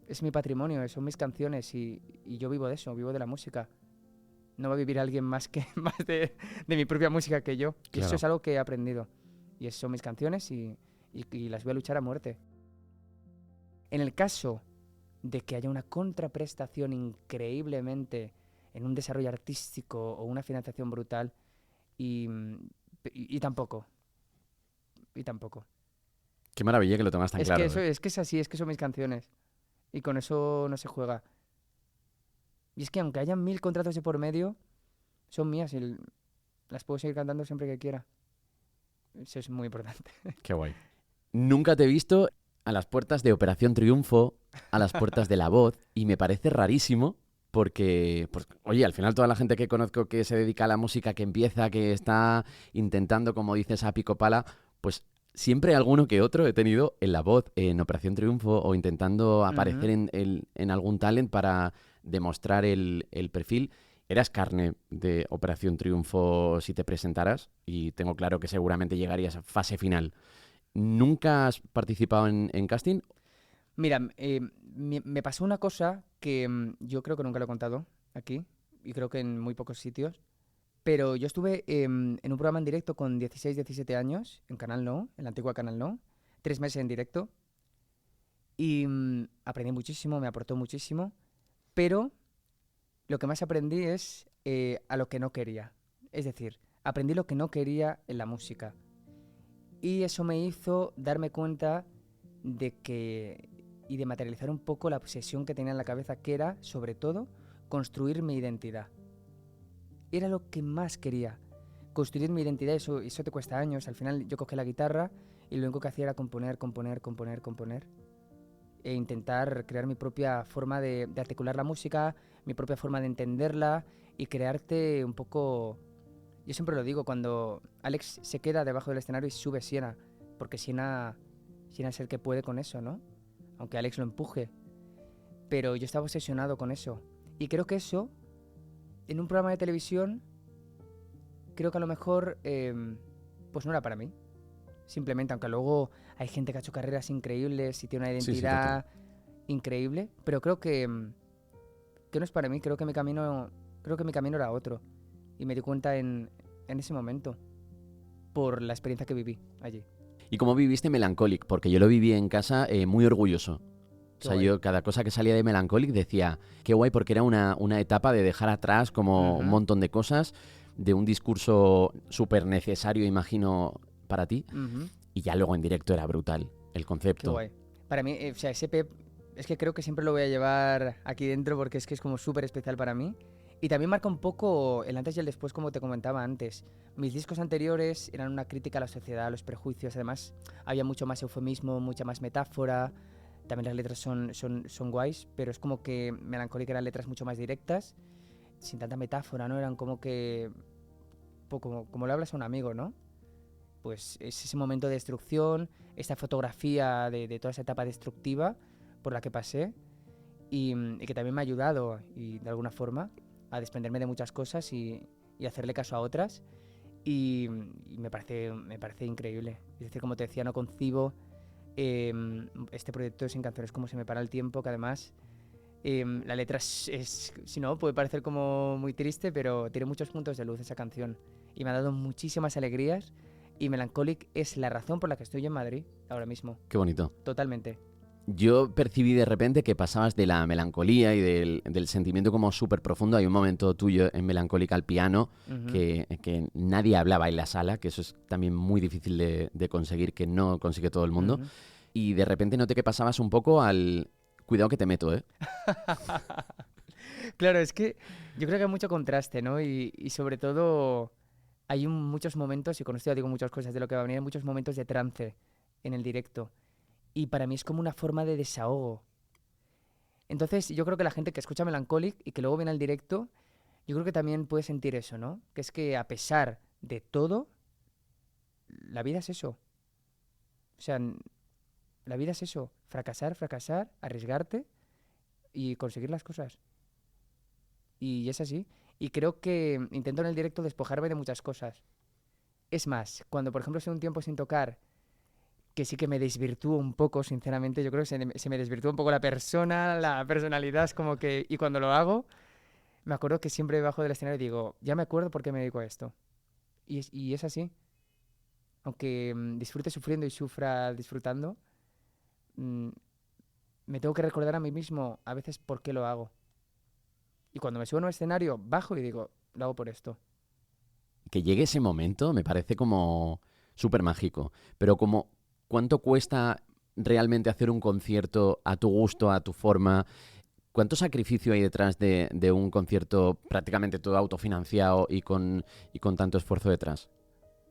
es mi patrimonio, son mis canciones. Y yo vivo de eso, vivo de la música. No va a vivir alguien más de mi propia música que yo. Y eso es algo que he aprendido. Y eso son mis canciones y las voy a luchar a muerte. En el caso de que haya una contraprestación increíblemente en un desarrollo artístico o una financiación brutal, y tampoco. Qué maravilla que lo tomas tan claro. Es que es así, es que son mis canciones. Y con eso no se juega. Y es que aunque hayan 1000 contratos de por medio, son mías y las puedo seguir cantando siempre que quiera. Eso es muy importante. Qué guay. Nunca te he visto a las puertas de Operación Triunfo, a las puertas de La Voz, y me parece rarísimo porque, pues, oye, al final toda la gente que conozco que se dedica a la música, que empieza, que está intentando, como dices, a pico pala, pues siempre alguno que otro he tenido en La Voz, en Operación Triunfo, o intentando aparecer en algún talent para demostrar el perfil. Eras carne de Operación Triunfo si te presentaras, y tengo claro que seguramente llegarías a fase final. ¿Nunca has participado en casting? Mira, me pasó una cosa que yo creo que nunca lo he contado aquí y creo que en muy pocos sitios, pero yo estuve en un programa en directo con 16, 17 años en Canal No, en la antigua Canal No, 3 meses en directo y aprendí muchísimo, me aportó muchísimo, pero lo que más aprendí es a lo que no quería. Es decir, aprendí lo que no quería en la música. Y eso me hizo darme cuenta de que y de materializar un poco la obsesión que tenía en la cabeza, que era, sobre todo, construir mi identidad. Era lo que más quería. Construir mi identidad, eso te cuesta años. Al final yo cogí la guitarra y lo único que hacía era componer. E intentar crear mi propia forma de articular la música, mi propia forma de entenderla y crearte un poco... Yo siempre lo digo, cuando Alex se queda debajo del escenario y sube Siena, porque Siena es el que puede con eso, ¿no? Aunque Alex lo empuje. Pero yo estaba obsesionado con eso. Y creo que eso, en un programa de televisión, creo que a lo mejor, pues no era para mí. Simplemente, aunque luego hay gente que ha hecho carreras increíbles y tiene una identidad increíble, pero creo que no es para mí. Creo que mi camino era otro. Y me di cuenta en ese momento, por la experiencia que viví allí. ¿Y cómo viviste Melancholic? Porque yo lo viví en casa muy orgulloso. Qué O sea, guay. yo cada cosa que salía de Melancholic decía, qué guay, porque era una etapa de dejar atrás como un montón de cosas, de un discurso súper necesario, imagino, para ti. Y ya luego en directo era brutal el Qué concepto. guay. Para mí, o sea, ese Pep, es que creo que siempre lo voy a llevar aquí dentro porque es que es como súper especial para mí. Y también marca un poco el antes y el después, como te comentaba antes. Mis discos anteriores eran una crítica a la sociedad, a los prejuicios. Además, había mucho más eufemismo, mucha más metáfora. También las letras son guays, pero es como que Melancholic eran letras mucho más directas, sin tanta metáfora, ¿no? Eran como que... como le hablas a un amigo, ¿no? Pues es ese momento de destrucción, esta fotografía de toda esa etapa destructiva por la que pasé y que también me ha ayudado, y de alguna forma, a desprenderme de muchas cosas y hacerle caso a otras. Y me parece increíble. Es decir, como te decía, no concibo este proyecto sin canciones como Se me para el tiempo, que además la letra si no, puede parecer como muy triste, pero tiene muchos puntos de luz esa canción. Y me ha dado muchísimas alegrías. Y Melancholic es la razón por la que estoy en Madrid ahora mismo. Qué bonito. Totalmente. Yo percibí de repente que pasabas de la melancolía y del sentimiento como súper profundo. Hay un momento tuyo en Melancholic al piano que nadie hablaba en la sala, que eso es también muy difícil de conseguir, que no consigue todo el mundo. Y de repente noté que pasabas un poco al... Cuidado que te meto, ¿eh? Claro, es que yo creo que hay mucho contraste, ¿no? Y sobre todo hay muchos momentos, y con esto ya digo muchas cosas de lo que va a venir, hay muchos momentos de trance en el directo. Y para mí es como una forma de desahogo. Entonces yo creo que la gente que escucha Melancholic y que luego viene al directo, yo creo que también puede sentir eso, ¿no? Que es que a pesar de todo, la vida es eso. O sea, la vida es eso. Fracasar, arriesgarte y conseguir las cosas. Y es así. Y creo que intento en el directo despojarme de muchas cosas. Es más, cuando por ejemplo estoy un tiempo sin tocar, que sí que me desvirtúo un poco, sinceramente, yo creo que se me desvirtúa un poco la persona, la personalidad, es como que... Y cuando lo hago, me acuerdo que siempre bajo del escenario y digo, ya me acuerdo por qué me dedico a esto. Y es así. Aunque disfrute sufriendo y sufra disfrutando, me tengo que recordar a mí mismo a veces por qué lo hago. Y cuando me subo a un escenario, bajo y digo, lo hago por esto. Que llegue ese momento me parece como súper mágico. Pero como, ¿cuánto cuesta realmente hacer un concierto a tu gusto, a tu forma? ¿Cuánto sacrificio hay detrás de un concierto prácticamente todo autofinanciado y con tanto esfuerzo detrás?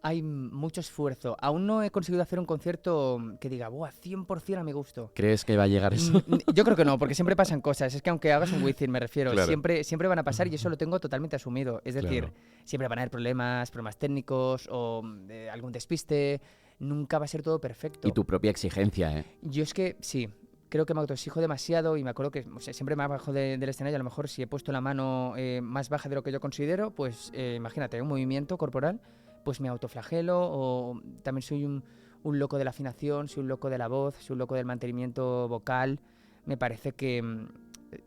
Hay mucho esfuerzo. Aún no he conseguido hacer un concierto que diga, ¡buah! 100% a mi gusto. ¿Crees que va a llegar eso? Yo creo que no, porque siempre pasan cosas. Es que aunque hagas un Wizzing, me refiero, Claro. siempre van a pasar y eso lo tengo totalmente asumido. Es decir, Claro. siempre van a haber problemas técnicos o algún despiste. Nunca va a ser todo perfecto. Y tu propia exigencia, ¿eh? Yo es que sí, creo que me autoexijo demasiado y me acuerdo que o sea, siempre me bajo del escenario. A lo mejor si he puesto la mano más baja de lo que yo considero, pues imagínate, un movimiento corporal, pues me autoflagelo. O también soy un un loco de la afinación, soy un loco de la voz, soy un loco del mantenimiento vocal. Me parece que...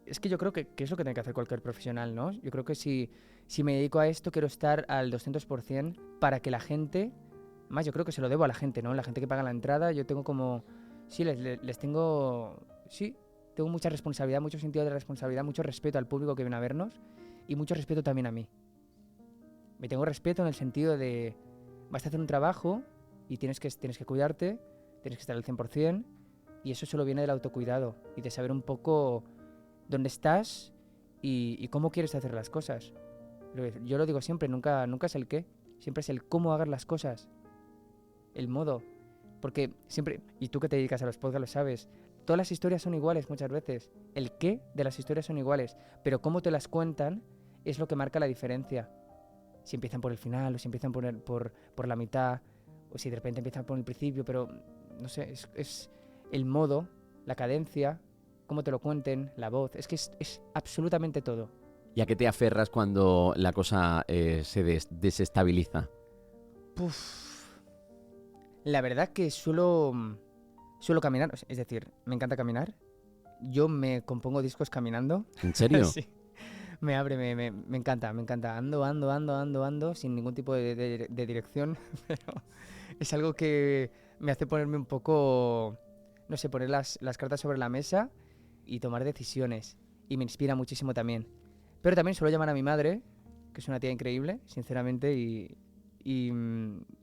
Es que yo creo que es lo que tiene que hacer cualquier profesional, ¿no? Yo creo que si me dedico a esto, quiero estar al 200% para que la gente... Más yo creo que se lo debo a la gente, ¿no? La gente que paga la entrada, yo tengo como... Sí, les tengo... Sí, tengo mucha responsabilidad, mucho sentido de responsabilidad, mucho respeto al público que viene a vernos y mucho respeto también a mí. Me tengo respeto en el sentido de... Vas a hacer un trabajo y tienes que cuidarte, tienes que estar al 100%, y eso solo viene del autocuidado y de saber un poco dónde estás y cómo quieres hacer las cosas. Yo lo digo siempre, nunca es el qué, siempre es el cómo hacer las cosas, el modo. Porque siempre, y tú que te dedicas a los podcasts lo sabes, todas las historias son iguales muchas veces. El qué de las historias son iguales, pero cómo te las cuentan es lo que marca la diferencia. Si empiezan por el final, o si empiezan por la mitad, o si de repente empiezan por el principio, pero no sé, es el modo, la cadencia, cómo te lo cuenten, la voz, es que es absolutamente todo. ¿Y a qué te aferras cuando la cosa se desestabiliza? La verdad que suelo caminar, es decir, me encanta caminar. Yo me compongo discos caminando. ¿En serio? Sí. Me abre, me encanta. Ando sin ningún tipo de dirección, pero es algo que me hace ponerme un poco, no sé, poner las cartas sobre la mesa y tomar decisiones. Y me inspira muchísimo también. Pero también suelo llamar a mi madre, que es una tía increíble, sinceramente, y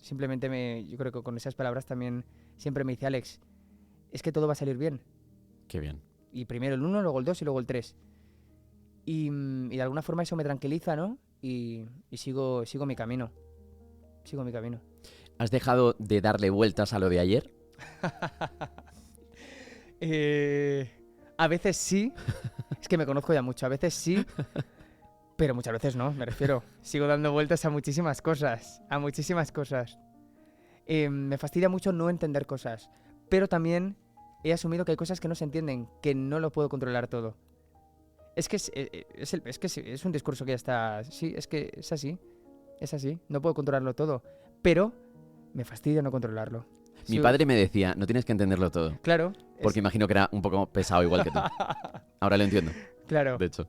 simplemente yo creo que con esas palabras también siempre me dice: Alex, es que todo va a salir bien. Qué bien. Y primero el 1, luego el 2 y luego el 3. Y de alguna forma eso me tranquiliza, ¿no? Y sigo mi camino. Sigo mi camino. ¿Has dejado de darle vueltas a lo de ayer? A veces sí. Es que me conozco ya mucho. A veces sí, pero muchas veces no, me refiero. Sigo dando vueltas a muchísimas cosas. A muchísimas cosas. Me fastidia mucho no entender cosas. Pero también he asumido que hay cosas que no se entienden, que no lo puedo controlar todo. Es que es un discurso que ya está... Sí, es que es así. Es así. No puedo controlarlo todo. Pero me fastidia no controlarlo. Mi padre me decía, no tienes que entenderlo todo. Claro. Porque imagino que era un poco pesado igual que tú. Ahora lo entiendo. Claro. De hecho.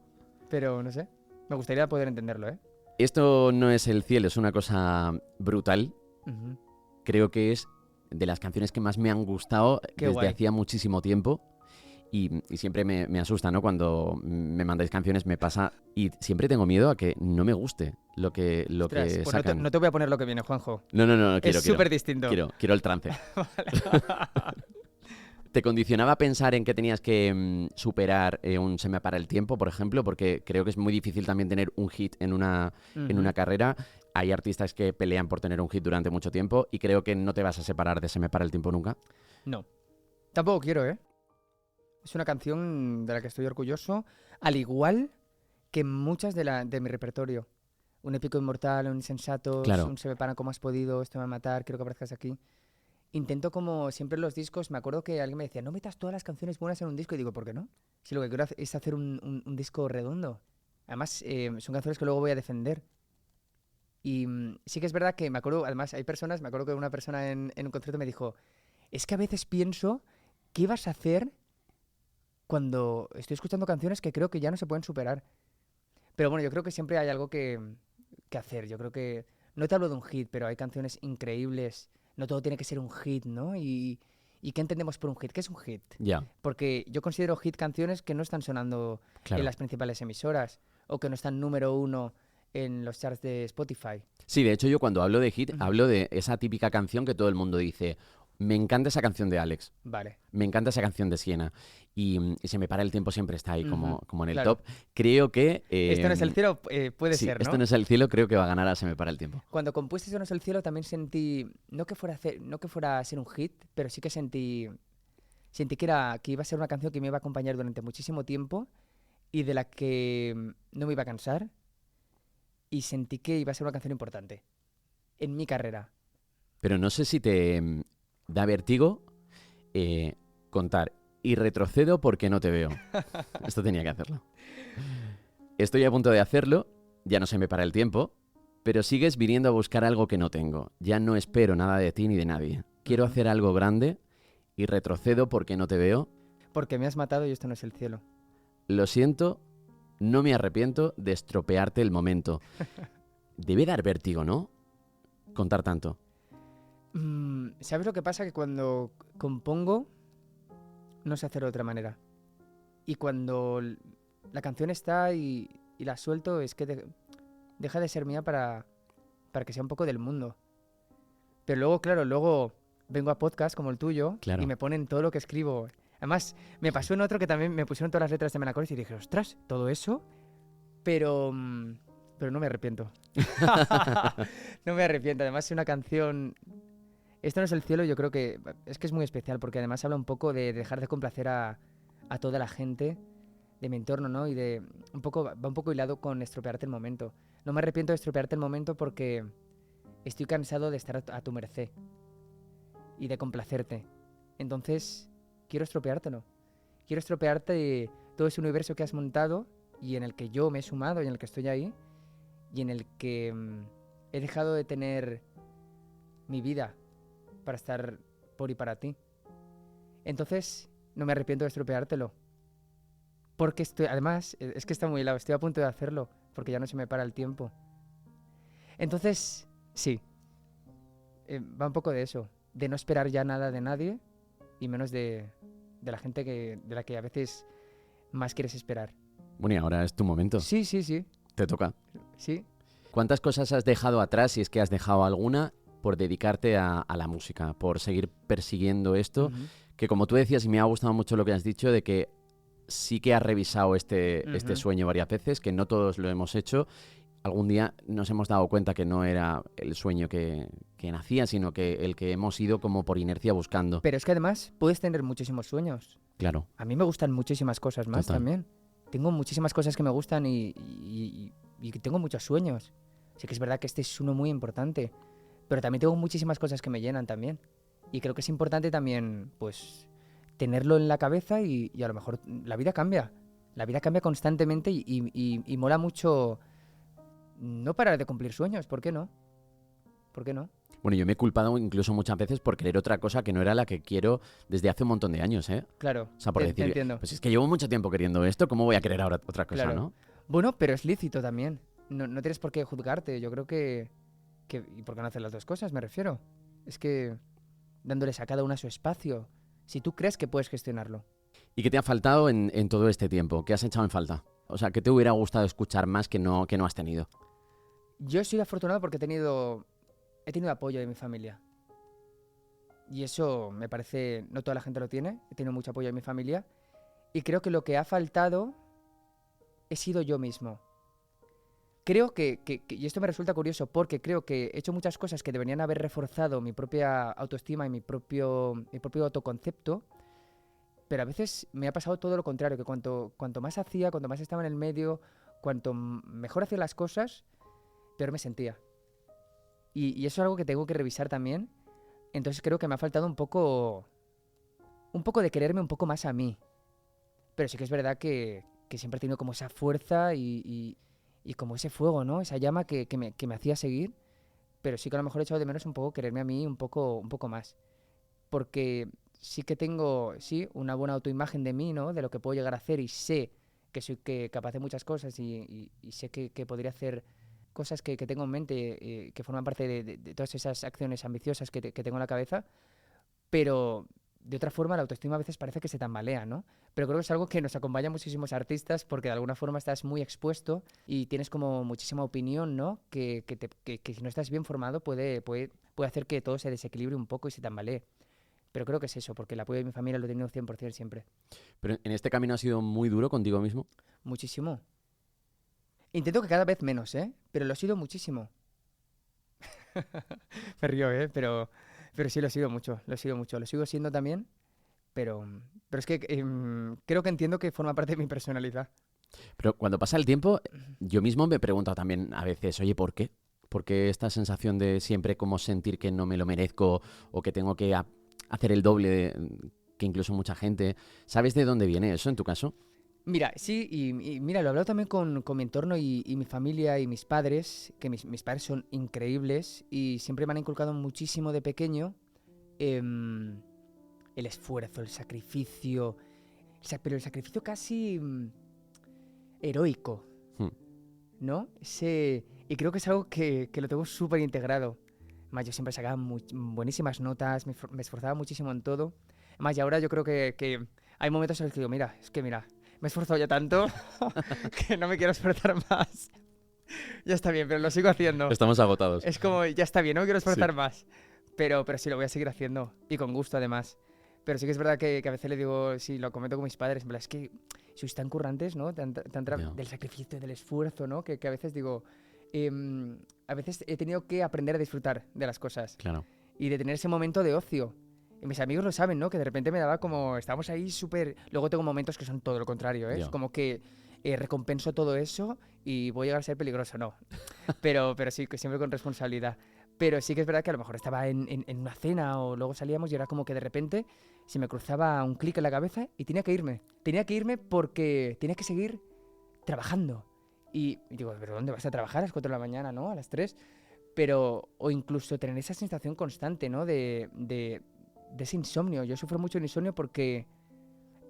Pero no sé. Me gustaría poder entenderlo, ¿eh? Esto no es el cielo, es una cosa brutal. Uh-huh. Creo que es de las canciones que más me han gustado desde hacía muchísimo tiempo. Y siempre me asusta, ¿no? Cuando me mandáis canciones me pasa y siempre tengo miedo a que no me guste lo que pues sacan. No te voy a poner lo que viene, Juanjo. No, quiero. Es súper distinto. Quiero el trance. ¿Te condicionaba pensar en que tenías que superar un Se me para el tiempo, por ejemplo? Porque creo que es muy difícil también tener un hit en una carrera. Hay artistas que pelean por tener un hit durante mucho tiempo y creo que no te vas a separar de Se me para el tiempo nunca. No. Tampoco quiero, ¿eh? Es una canción de la que estoy orgulloso, al igual que muchas de mi repertorio. Un épico inmortal, un insensato, claro. Un Se me para como has podido, esto me va a matar, quiero que aparezcas aquí. Intento, como siempre en los discos, me acuerdo que alguien me decía, no metas todas las canciones buenas en un disco, y digo, ¿por qué no? Si lo que quiero es hacer un disco redondo. Además, son canciones que luego voy a defender. Y sí que es verdad que me acuerdo, además me acuerdo que una persona en un concierto me dijo, es que a veces pienso, ¿qué vas a hacer cuando estoy escuchando canciones que creo que ya no se pueden superar? Pero bueno, yo creo que siempre hay algo que hacer. Yo creo que, no te hablo de un hit, pero hay canciones increíbles. No todo tiene que ser un hit, ¿no? ¿Y qué entendemos por un hit? ¿Qué es un hit? Ya. Porque yo considero hit canciones que no están sonando en las principales emisoras o que no están número 1 en los charts de Spotify. Sí, de hecho yo cuando hablo de hit, hablo de esa típica canción que todo el mundo dice, me encanta esa canción de Alex. Vale. Me encanta esa canción de Siena. Y Se me para el tiempo siempre está ahí como en el top. Claro. Creo que... Esto no es el cielo, puede sí, ser, ¿no? Esto no es el cielo, creo que va a ganar a Se me para el tiempo. Cuando compuse Esto no es el cielo también sentí, no que fuera a ser un hit, pero sí que sentí que iba a ser una canción que me iba a acompañar durante muchísimo tiempo y de la que no me iba a cansar, y sentí que iba a ser una canción importante en mi carrera. Pero no sé si te da vértigo contar y retrocedo porque no te veo. Esto tenía que hacerlo. Estoy a punto de hacerlo, ya no se me para el tiempo, pero sigues viniendo a buscar algo que no tengo. Ya no espero nada de ti ni de nadie. quiero hacer algo grande y retrocedo porque no te veo. Porque me has matado y esto no es el cielo. Lo siento, no me arrepiento de estropearte el momento. Debe dar vértigo, ¿no? Contar tanto. ¿Sabes lo que pasa? Que cuando compongo, no sé hacerlo de otra manera. Y cuando la canción está y la suelto, es que deja de ser mía para que sea un poco del mundo. Pero luego, claro, vengo a podcast como el tuyo Claro. y me ponen todo lo que escribo. Además, me pasó en otro que también me pusieron todas las letras de Melancolis y dije, ostras, todo eso, pero no me arrepiento. No me arrepiento. Además, es una canción... Esto no es el cielo, yo creo que es muy especial porque además habla un poco de dejar de complacer a toda la gente de mi entorno, ¿no? Y va un poco hilado con estropearte el momento. No me arrepiento de estropearte el momento porque estoy cansado de estar a tu merced y de complacerte. Entonces, quiero estropeártelo. Quiero estropearte todo ese universo que has montado y en el que yo me he sumado y en el que estoy ahí y en el que he dejado de tener mi vida para estar por y para ti. Entonces, no me arrepiento de estropeártelo. Porque además, es que está muy helado, estoy a punto de hacerlo, porque ya no se me para el tiempo. Entonces, sí, va un poco de eso, de no esperar ya nada de nadie, y menos de la gente de la que a veces más quieres esperar. Bueno, y ahora es tu momento. Sí. Te toca. Sí. ¿Cuántas cosas has dejado atrás, si es que has dejado alguna, por dedicarte a la música, por seguir persiguiendo esto? Uh-huh. Que como tú decías, y me ha gustado mucho lo que has dicho, de que sí que has revisado este sueño varias veces, que no todos lo hemos hecho. Algún día nos hemos dado cuenta que no era el sueño que nacía, sino que el que hemos ido como por inercia buscando. Pero es que además puedes tener muchísimos sueños. Claro. A mí me gustan muchísimas cosas más. Total. También. Tengo muchísimas cosas que me gustan y tengo muchos sueños. Sí que es verdad que este es uno muy importante, pero también tengo muchísimas cosas que me llenan también. Y creo que es importante también, pues, tenerlo en la cabeza y a lo mejor la vida cambia. La vida cambia constantemente y mola mucho no parar de cumplir sueños. ¿Por qué no? ¿Por qué no? Bueno, yo me he culpado incluso muchas veces por querer otra cosa que no era la que quiero desde hace un montón de años, ¿eh? Claro, O sea, por te decir, entiendo. pues es que llevo mucho tiempo queriendo esto, ¿cómo voy a querer ahora otra cosa, Claro. no? Bueno, pero es lícito también. No tienes por qué juzgarte. Yo creo que... ¿Y por qué no hacer las dos cosas? Me refiero. Es que dándoles a cada una su espacio. Si tú crees que puedes gestionarlo. ¿Y qué te ha faltado en todo este tiempo? ¿Qué has echado en falta? O sea, ¿qué te hubiera gustado escuchar más que no has tenido? Yo soy afortunado porque he tenido apoyo de mi familia. Y eso me parece... No toda la gente lo tiene. He tenido mucho apoyo de mi familia. Y creo que lo que ha faltado he sido yo mismo. Creo que y esto me resulta curioso porque creo que he hecho muchas cosas que deberían haber reforzado mi propia autoestima y mi propio autoconcepto, pero a veces me ha pasado todo lo contrario, que cuanto más hacía, cuanto más estaba en el medio, cuanto mejor hacía las cosas, peor me sentía. Y eso es algo que tengo que revisar también. Entonces creo que me ha faltado un poco de quererme un poco más a mí. Pero sí que es verdad que siempre he tenido como esa fuerza y como ese fuego, ¿no? Esa llama que me hacía seguir, pero sí que a lo mejor he echado de menos un poco quererme a mí un poco más. Porque sí que tengo, una buena autoimagen de mí, ¿no? De lo que puedo llegar a hacer y sé que soy capaz de muchas cosas y sé que podría hacer cosas que tengo en mente, que forman parte de todas esas acciones ambiciosas que tengo en la cabeza, pero... De otra forma, la autoestima a veces parece que se tambalea, ¿no? Pero creo que es algo que nos acompaña a muchísimos artistas porque de alguna forma estás muy expuesto y tienes como muchísima opinión, ¿no? Que si no estás bien formado puede hacer que todo se desequilibre un poco y se tambalee. Pero creo que es eso, porque el apoyo de mi familia lo he tenido 100% siempre. Pero en este camino has sido muy duro contigo mismo. Muchísimo. Intento que cada vez menos, ¿eh? Pero lo he sido muchísimo. Me río, ¿eh? Pero sí lo sigo mucho, lo sigo siendo también, pero es que creo que entiendo que forma parte de mi personalidad. Pero cuando pasa el tiempo, yo mismo me he preguntado también a veces, oye, ¿por qué? ¿Por qué esta sensación de siempre como sentir que no me lo merezco o que tengo que hacer el doble que incluso mucha gente? ¿Sabes de dónde viene eso en tu caso? Mira, sí, y mira, lo he hablado también con mi entorno y mi familia y mis padres, que mis padres son increíbles y siempre me han inculcado muchísimo de pequeño el esfuerzo, el sacrificio, pero el sacrificio casi heroico, ¿no? Y creo que es algo que lo tengo súper integrado. Además, yo siempre sacaba buenísimas notas, me esforzaba muchísimo en todo. Además, y ahora yo creo que hay momentos en los que digo, mira, me he esforzado ya tanto que no me quiero esforzar más. Ya está bien, pero lo sigo haciendo. Estamos agotados. Es como, ya está bien, no me quiero esforzar más. Pero sí, lo voy a seguir haciendo. Y con gusto, además. Pero sí que es verdad que a veces le digo, sí, lo comento con mis padres, en plan, es que sois tan currantes, ¿no? Del sacrificio, del esfuerzo, ¿no? Que a veces digo, a veces he tenido que aprender a disfrutar de las cosas. Claro. Y de tener ese momento de ocio. Y mis amigos lo saben, ¿no? Que de repente me daba como, estábamos ahí súper... Luego tengo momentos que son todo lo contrario, ¿eh? Es como que recompenso todo eso y voy a llegar a ser peligroso, no. Pero sí, que siempre con responsabilidad. Pero sí que es verdad que a lo mejor estaba en una cena o luego salíamos y era como que de repente se me cruzaba un clic en la cabeza y tenía que irme. Tenía que irme porque tenía que seguir trabajando. Y digo, ¿pero dónde vas a trabajar? A las 4 de la mañana, ¿no? A las 3. Pero, o incluso tener esa sensación constante, ¿no? De ese insomnio. Yo sufro mucho de insomnio porque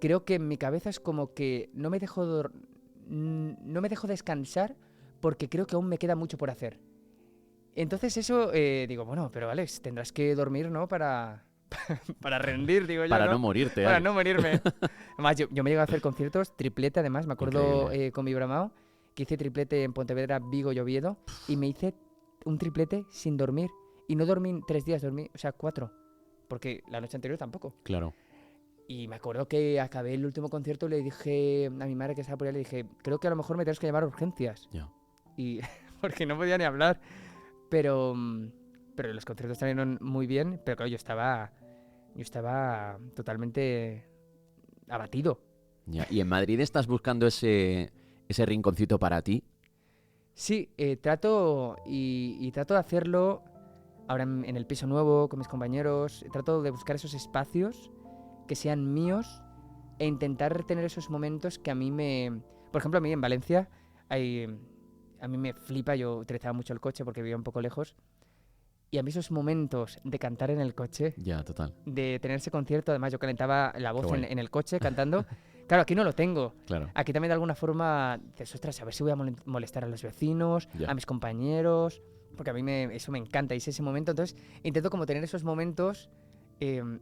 creo que en mi cabeza es como que no me dejo descansar porque creo que aún me queda mucho por hacer. Entonces eso, digo, bueno, pero Alex, tendrás que dormir, ¿no? Para rendir, digo yo, Para no morirte. Para Alex. no morirme. Además, yo me llego a hacer conciertos, triplete además, me acuerdo con mi Bramao, que hice triplete en Pontevedra, Vigo y Oviedo, y me hice un triplete sin dormir. Y no dormí 3 días, dormí, 4, porque la noche anterior tampoco. Claro. Y me acuerdo que acabé el último concierto y le dije a mi madre que estaba por ahí, le dije, creo que a lo mejor me tienes que llevar a urgencias. Ya. Y porque no podía ni hablar. Pero los conciertos salieron muy bien, pero claro, yo estaba totalmente abatido. Ya. ¿Y en Madrid estás buscando ese rinconcito para ti? Sí, trato de hacerlo ahora en el piso nuevo, con mis compañeros. Trato de buscar esos espacios que sean míos e intentar tener esos momentos que a mí Por ejemplo, a mí en Valencia a mí me flipa, yo utilizaba mucho el coche porque vivía un poco lejos. Y a mí esos momentos de cantar en el coche, Ya, total. de tener ese concierto, además yo calentaba la voz en el coche cantando. Claro, aquí no lo tengo. Claro. Aquí también de alguna forma dices, ostras, a ver si voy a molestar a los vecinos, a mis compañeros, porque a mí eso me encanta, y es ese momento. Entonces intento como tener esos momentos,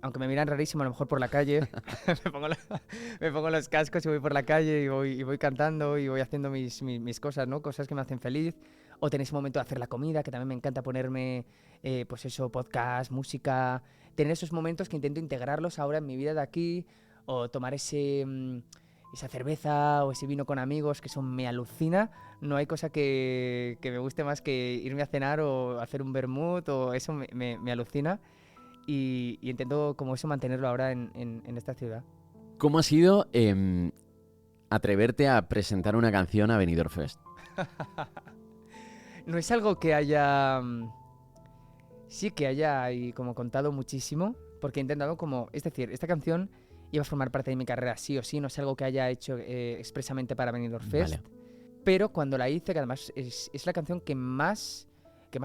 aunque me miran rarísimo a lo mejor por la calle, me pongo los cascos y voy por la calle y voy cantando y voy haciendo mis cosas, ¿no? Cosas que me hacen feliz. O tener ese momento de hacer la comida, que también me encanta ponerme, pues eso, podcast, música. Tener esos momentos que intento integrarlos ahora en mi vida de aquí. O tomar esa cerveza o ese vino con amigos, que eso me alucina. No hay cosa que me guste más que irme a cenar o hacer un vermut, o eso me alucina. Y intento como eso mantenerlo ahora en esta ciudad. ¿Cómo ha sido atreverte a presentar una canción a Benidorm Fest? No es algo que haya... Sí que haya y como contado muchísimo, porque he intentado como... Es decir, esta canción iba a formar parte de mi carrera sí o sí, no es algo que haya hecho expresamente para Benidorm Fest. Vale. Pero cuando la hice, que además es la canción que más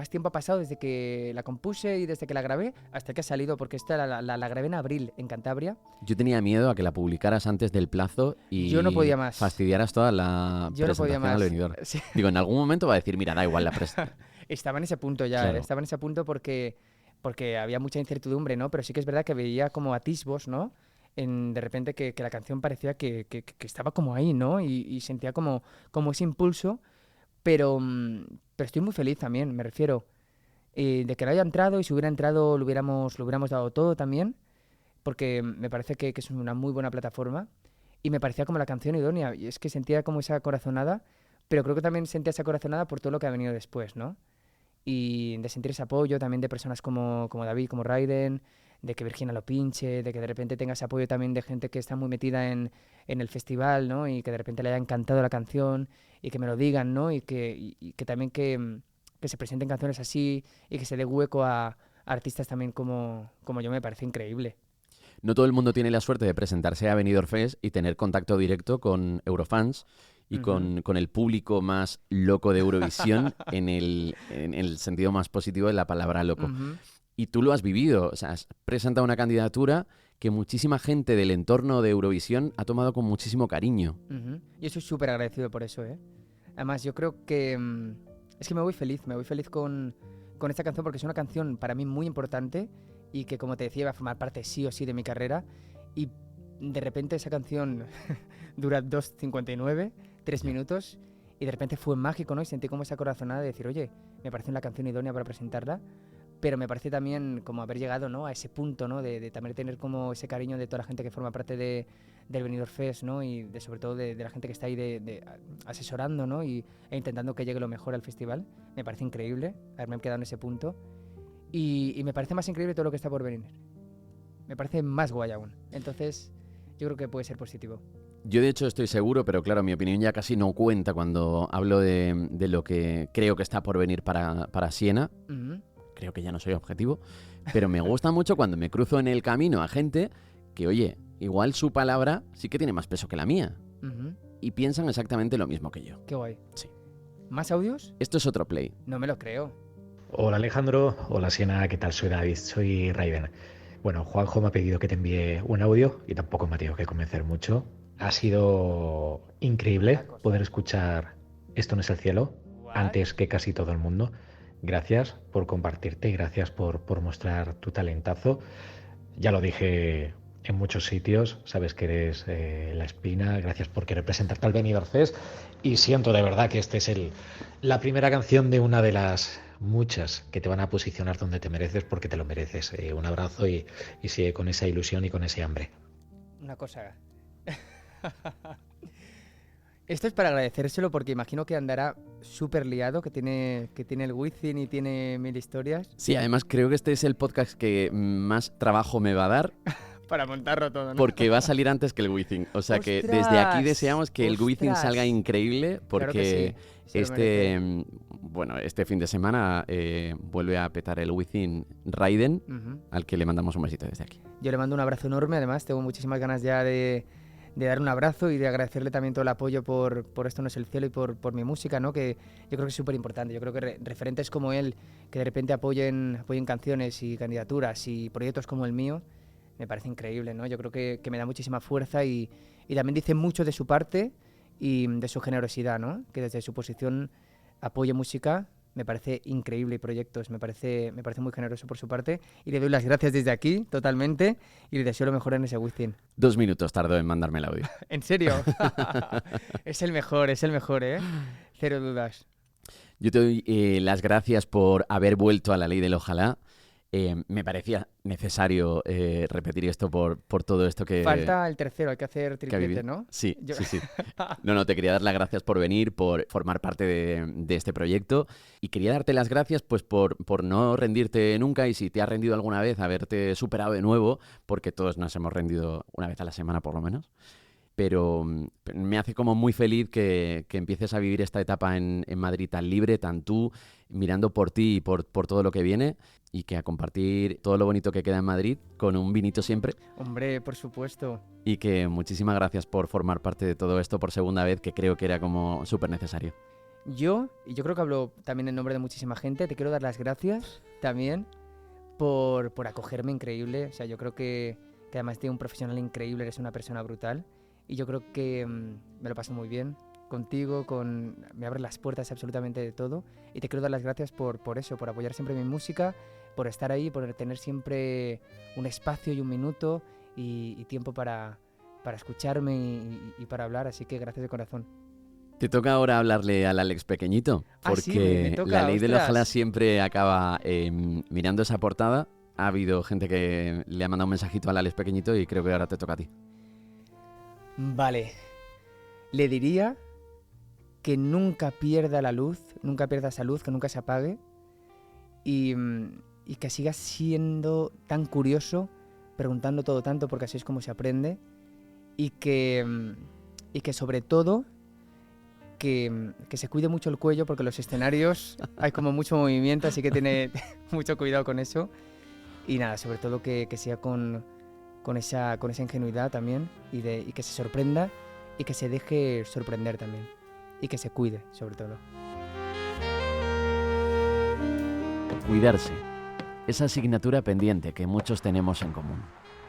tiempo ha pasado desde que la compuse y desde que la grabé hasta que ha salido, porque esta la grabé en abril en Cantabria. Yo tenía miedo a que la publicaras antes del plazo y yo no podía más. Fastidiaras toda la presentación al Benidorm. Sí. Digo, en algún momento va a decir, mira, da igual la presentación. Estaba en ese punto ya, claro. Estaba en ese punto porque había mucha incertidumbre, ¿no? Pero sí que es verdad que veía como atisbos, ¿no? De repente que la canción parecía que estaba como ahí, ¿no? Y sentía como ese impulso. Pero estoy muy feliz también, me refiero, de que no haya entrado, y si hubiera entrado lo hubiéramos dado todo también, porque me parece que es una muy buena plataforma y me parecía como la canción idónea, y es que sentía como esa corazonada, pero creo que también sentía esa corazonada por todo lo que ha venido después, ¿no? Y de sentir ese apoyo también de personas como David, como Raiden, de que Virginia lo pinche, de que de repente tenga ese apoyo también de gente que está muy metida en el festival, ¿no? Y que de repente le haya encantado la canción y que me lo digan, ¿no? Y que también que se presenten canciones así y que se dé hueco a artistas también como yo, me parece increíble. No todo el mundo tiene la suerte de presentarse a Benidorm Fest y tener contacto directo con Eurofans y con el público más loco de Eurovisión en el sentido más positivo de la palabra loco. Y tú lo has vivido, o sea, has presentado una candidatura que muchísima gente del entorno de Eurovisión ha tomado con muchísimo cariño. Yo soy súper agradecido por eso, ¿eh? Además, yo creo que es que me voy feliz con esta canción porque es una canción para mí muy importante y que, como te decía, va a formar parte sí o sí de mi carrera. Y de repente esa canción dura 2:59, 3 minutos, y de repente fue mágico, ¿no? Y sentí como esa corazonada de decir, oye, me parece una canción idónea para presentarla, pero me parece también como haber llegado, ¿no?, a ese punto, ¿no?, de también tener como ese cariño de toda la gente que forma parte del Benidorm Fest, ¿no?, y sobre todo de la gente que está ahí asesorando, ¿no?, e intentando que llegue lo mejor al festival. Me parece increíble haberme quedado en ese punto, y me parece más increíble todo lo que está por venir. Me parece más guay aún. Entonces, yo creo que puede ser positivo. Yo de hecho estoy seguro, pero claro, mi opinión ya casi no cuenta cuando hablo de lo que creo que está por venir para Siena. Creo que ya no soy objetivo, pero me gusta mucho cuando me cruzo en el camino a gente que, oye, igual su palabra sí que tiene más peso que la mía. Y piensan exactamente lo mismo que yo. Qué guay. Sí. ¿Más audios? Esto es otro play. No me lo creo. Hola Alejandro, hola Siena, ¿qué tal? Soy David, soy Raiden. Bueno, Juanjo me ha pedido que te envíe un audio y tampoco me ha tenido que convencer mucho. Ha sido increíble poder escuchar Esto no es el cielo antes que casi todo el mundo. Gracias por compartirte y gracias por mostrar tu talentazo. Ya lo dije en muchos sitios, sabes que eres la espina, gracias por querer presentarte al Benidorm Fest y siento de verdad que este es la primera canción de una de las muchas que te van a posicionar donde te mereces porque te lo mereces. Un abrazo y sigue con esa ilusión y con ese hambre. Una cosa. Esto es para agradecérselo porque imagino que andará súper liado, que tiene el Wizzing y tiene 1000 historias. Sí, además creo que este es el podcast que más trabajo me va a dar. Para montarlo todo, ¿no? Porque va a salir antes que el Wizzing. O sea que ¡Ostras! desde aquí deseamos que el Wizzing ¡Ostras! salga increíble porque Claro que sí, se lo merece. este fin de semana vuelve a petar el Wizzing Raiden, al que le mandamos un besito desde aquí. Yo le mando un abrazo enorme, además tengo muchísimas ganas ya de dar un abrazo y de agradecerle también todo el apoyo por Esto no es el cielo y por mi música, ¿no? Que yo creo que es súper importante. Yo creo que referentes como él, que de repente apoyen canciones y candidaturas y proyectos como el mío, me parece increíble, ¿no? Yo creo que me da muchísima fuerza y también dice mucho de su parte y de su generosidad, ¿no? Que desde su posición apoye música. Me parece increíble y proyectos, me parece muy generoso por su parte y le doy las gracias desde aquí totalmente y le deseo lo mejor en ese Wizzing. 2 minutos tardó en mandarme el audio. ¿En serio? Es el mejor, ¿eh? Cero dudas. Yo te doy las gracias por haber vuelto a la ley del ojalá. Me parecía necesario repetir esto por todo esto que... Falta el tercero, hay que hacer triplete, ¿no? Sí, sí. No, te quería dar las gracias por venir, por formar parte de este proyecto y quería darte las gracias pues por no rendirte nunca y si te has rendido alguna vez, haberte superado de nuevo, porque todos nos hemos rendido una vez a la semana por lo menos. Pero me hace como muy feliz que empieces a vivir esta etapa en Madrid tan libre, tan tú, mirando por ti y por todo lo que viene y que a compartir todo lo bonito que queda en Madrid con un vinito siempre. Hombre, por supuesto. Y que muchísimas gracias por formar parte de todo esto por segunda vez, que creo que era como súper necesario. Yo creo que hablo también en nombre de muchísima gente, te quiero dar las gracias también por acogerme increíble. O sea, yo creo que además de un profesional increíble, eres una persona brutal. Y yo creo que me lo paso muy bien contigo, me abres las puertas absolutamente de todo. Y te quiero dar las gracias por eso, por apoyar siempre mi música, por estar ahí, por tener siempre un espacio y un minuto y tiempo para escucharme y para hablar. Así que gracias de corazón. Te toca ahora hablarle al Alex pequeñito, porque sí, me toca, la ley del ostras. ojalá siempre acaba mirando esa portada. Ha habido gente que le ha mandado un mensajito al Alex pequeñito y creo que ahora te toca a ti. Vale, le diría que nunca pierda la luz, nunca pierda esa luz, que nunca se apague y que siga siendo tan curioso, preguntando todo tanto porque así es como se aprende y que sobre todo que se cuide mucho el cuello porque en los escenarios hay como mucho movimiento, así que tiene mucho cuidado con eso y nada, sobre todo que siga con esa ingenuidad también y que se sorprenda y que se deje sorprender también y que se cuide sobre todo. Cuidarse. esa asignatura pendiente que muchos tenemos en común.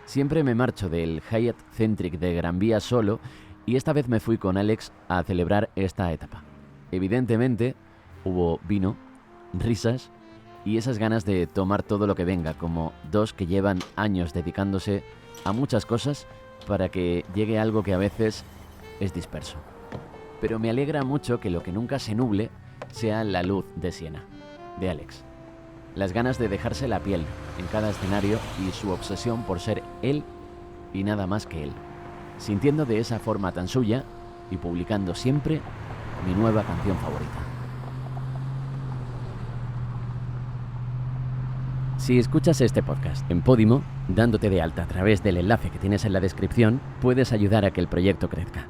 Siempre me marcho del Hyatt Centric de Gran Vía solo y esta vez me fui con Alex a celebrar esta etapa. Evidentemente, hubo vino, risas y esas ganas de tomar todo lo que venga, como dos que llevan años dedicándose a muchas cosas para que llegue algo que a veces es disperso. Pero me alegra mucho que lo que nunca se nuble sea la luz de Siena, de Alex. Las ganas de dejarse la piel en cada escenario y su obsesión por ser él y nada más que él, sintiendo de esa forma tan suya y publicando siempre mi nueva canción favorita. Si escuchas este podcast en Podimo, dándote de alta a través del enlace que tienes en la descripción, puedes ayudar a que el proyecto crezca.